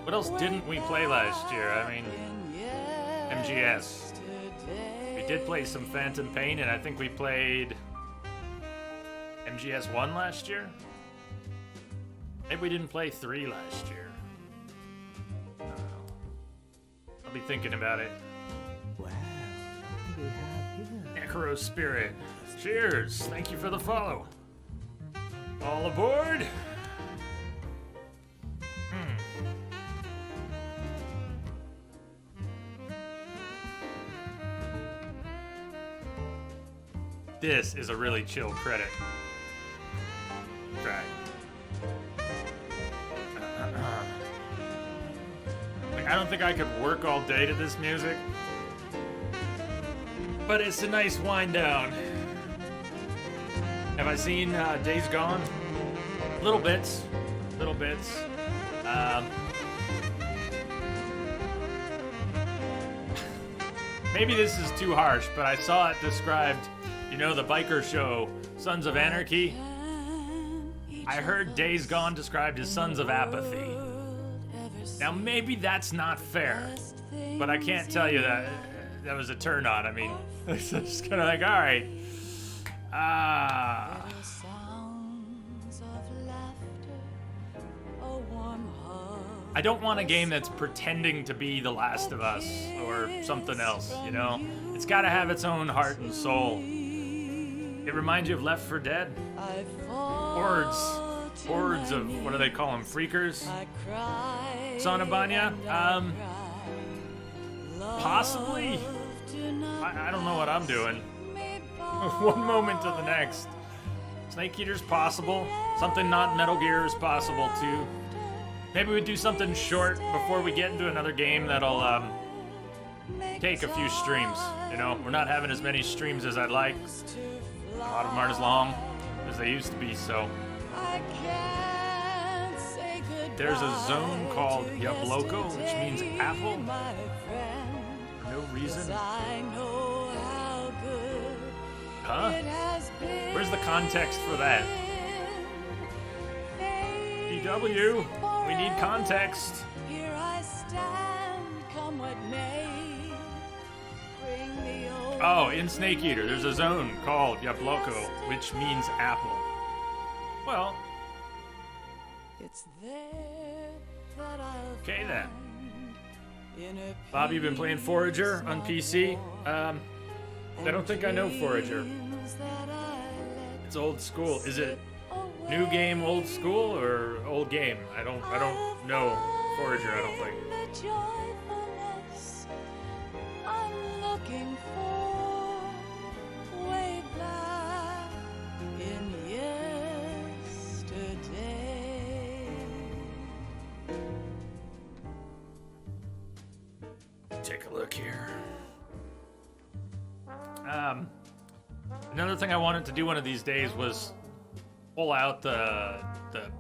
What else didn't we play last year? I mean, MGS. We did play some Phantom Pain, and I think we played MGS 1 last year. Maybe we didn't play 3 last year. I don't know. I'll be thinking about it. Wow, what do we have here? Necro Spirit. Cheers. Thank you for the follow. All aboard. This is a really chill credit track. Like, I don't think I could work all day to this music, but it's a nice wind down. Have I seen Days Gone? Little bits. Maybe this is too harsh, but I saw it described, you know, the biker show, Sons of Anarchy. I heard Days Gone described as Sons of Apathy. Now, maybe that's not fair, but I can't tell you that that was a turn on. I mean, it's just kind of like, all right. I don't want a game that's pretending to be The Last of Us or something else, you know? It's gotta have its own heart and soul. It reminds you of Left 4 Dead. Hordes of, what do they call them, freakers? Sonobanya? Possibly? I don't know what I'm doing. One moment to the next. Snake Eater's possible. Something not Metal Gear is possible too. Maybe we do something short before we get into another game that'll take a few streams. You know, we're not having as many streams as I'd like. A lot of them aren't as long as they used to be, so. There's a zone called Yabloko, which means apple. For no reason. Huh? Where's the context for that? DW, we need context. Here I stand, come what may. Oh, in Snake Eater, there's a zone called Yabloko, which means apple. Well, It's there that I'll okay then. find in a Bob, you've been playing Forager on PC? I don't think I know Forager. dreams that I let It's old school. Is it new game, old school, or old game? I don't know Forager, I don't think. the joyfulness I'm looking for way back in yesterday. Take a look here. Another thing I wanted to do one of these days was pull out the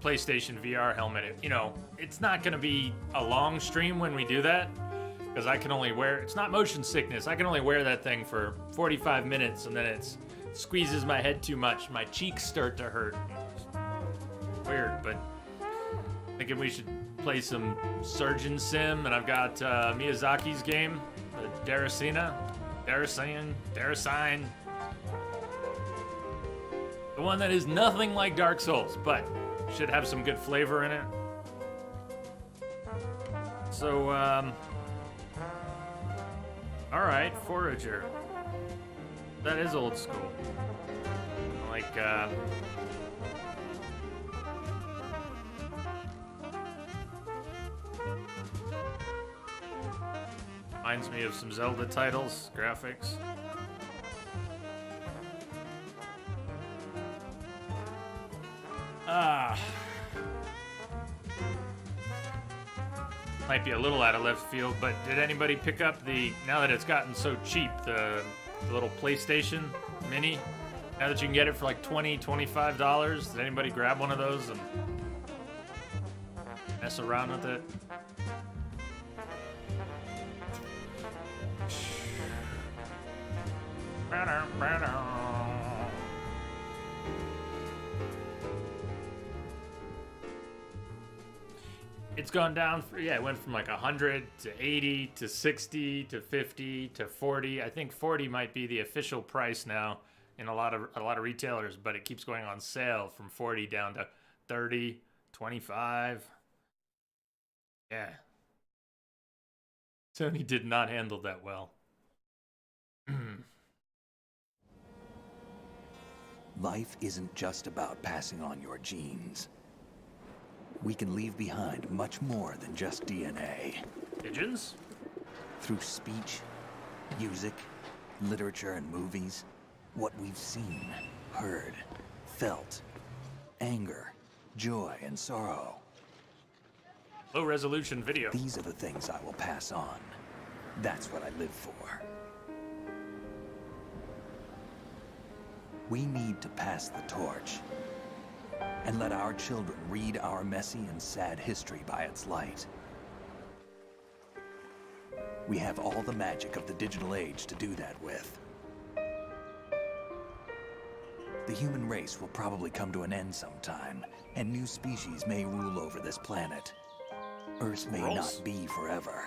PlayStation VR helmet. You know, it's not going to be a long stream when we do that, because I can only wear, it's not motion sickness, I can only wear that thing for 45 minutes, and then it squeezes my head too much. My cheeks start to hurt. Weird, but thinking we should play some Surgeon Sim, and I've got Miyazaki's game, the Darasine. The one that is nothing like Dark Souls, but should have some good flavor in it. So, alright, Forager. That is old school. Like, reminds me of some Zelda titles, graphics. Might be a little out of left field, but did anybody pick up now that it's gotten so cheap, the little PlayStation Mini? Now that you can get it for like $20, $25, did anybody grab one of those and mess around with it? It's gone down it went from like 100 to 80 to 60 to 50 to 40. I think 40 might be the official price now in a lot of retailers, but it keeps going on sale from 40 down to 30, 25. Yeah. Sony did not handle that well. Life isn't just about passing on your genes. We can leave behind much more than just DNA. Pigeons? Through speech, music, literature, and movies, what we've seen, heard, felt, anger, joy, and sorrow. Low resolution video. These are the things I will pass on. That's what I live for. We need to pass the torch and let our children read our messy and sad history by its light. We have all the magic of the digital age to do that with. The human race will probably come to an end sometime, and new species may rule over this planet. Earth may not be forever,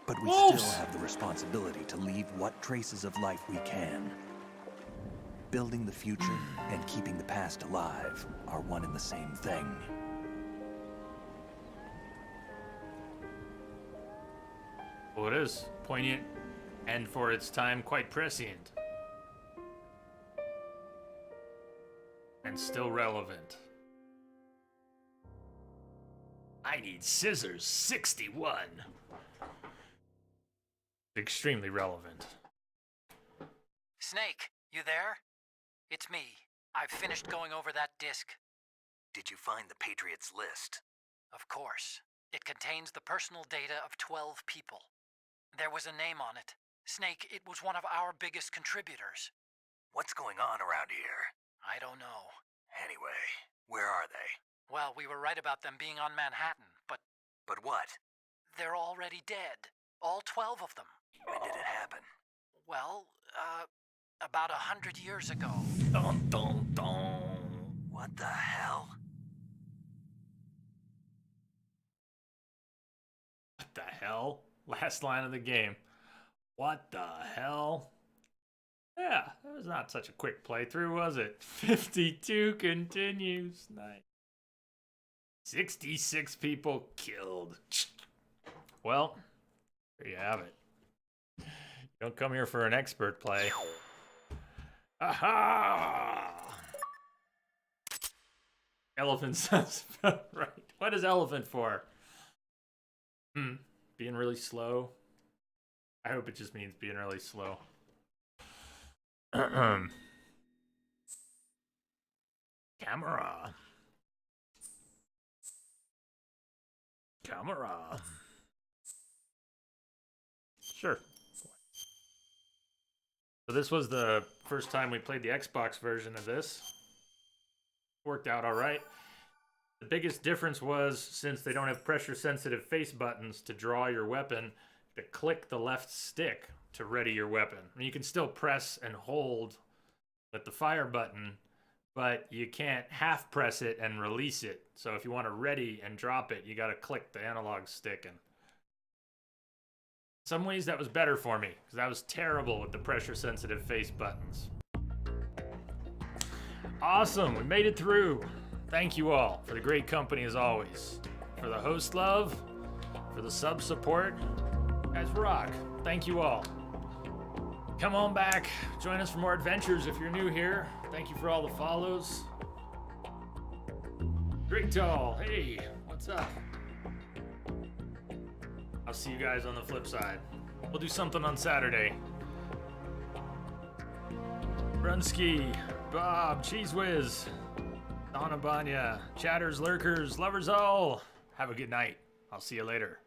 but we still have the responsibility to leave what traces of life we can. Building the future and keeping the past alive are one and the same thing. Well, it is poignant and for its time quite prescient. And still relevant. I need scissors 61. Extremely relevant. Snake, you there? It's me. I've finished going over that disc. Did you find the Patriots list? Of course. It contains the personal data of 12 people. There was a name on it. Snake, it was one of our biggest contributors. What's going on around here? I don't know. Anyway, where are they? Well, we were right about them being on Manhattan, but... But what? They're already dead. All 12 of them. When did it happen? Well, about 100 years ago. Dun, dun, dun. What the hell? What the hell? Last line of the game. What the hell? Yeah, that was not such a quick playthrough, was it? 52 continues. Nice. 66 people killed. Well, there you have it. You don't come here for an expert play. Aha! Elephant sounds about right. What is elephant for? Being really slow. I hope it just means being really slow. Camera. Sure. So this was the first time we played the Xbox version of this. Worked out all right. The biggest difference was, since they don't have pressure-sensitive face buttons to draw your weapon, to click the left stick to ready your weapon. I mean, you can still press and hold with the fire button, but you can't half press it and release it. So if you want to ready and drop it, you got to click the analog stick. And in some ways that was better for me, because I was terrible with the pressure-sensitive face buttons. Awesome, we made it through. Thank you all for the great company as always. For the host love, for the sub support. Guys rock. Thank you all. Come on back. Join us for more adventures if you're new here. Thank you for all the follows. Drake Doll, hey, what's up? I'll see you guys on the flip side. We'll do something on Saturday. Brunsky, Bob, Cheese Whiz, Donna Banya, Chatters, Lurkers, Lovers all. Have a good night. I'll see you later.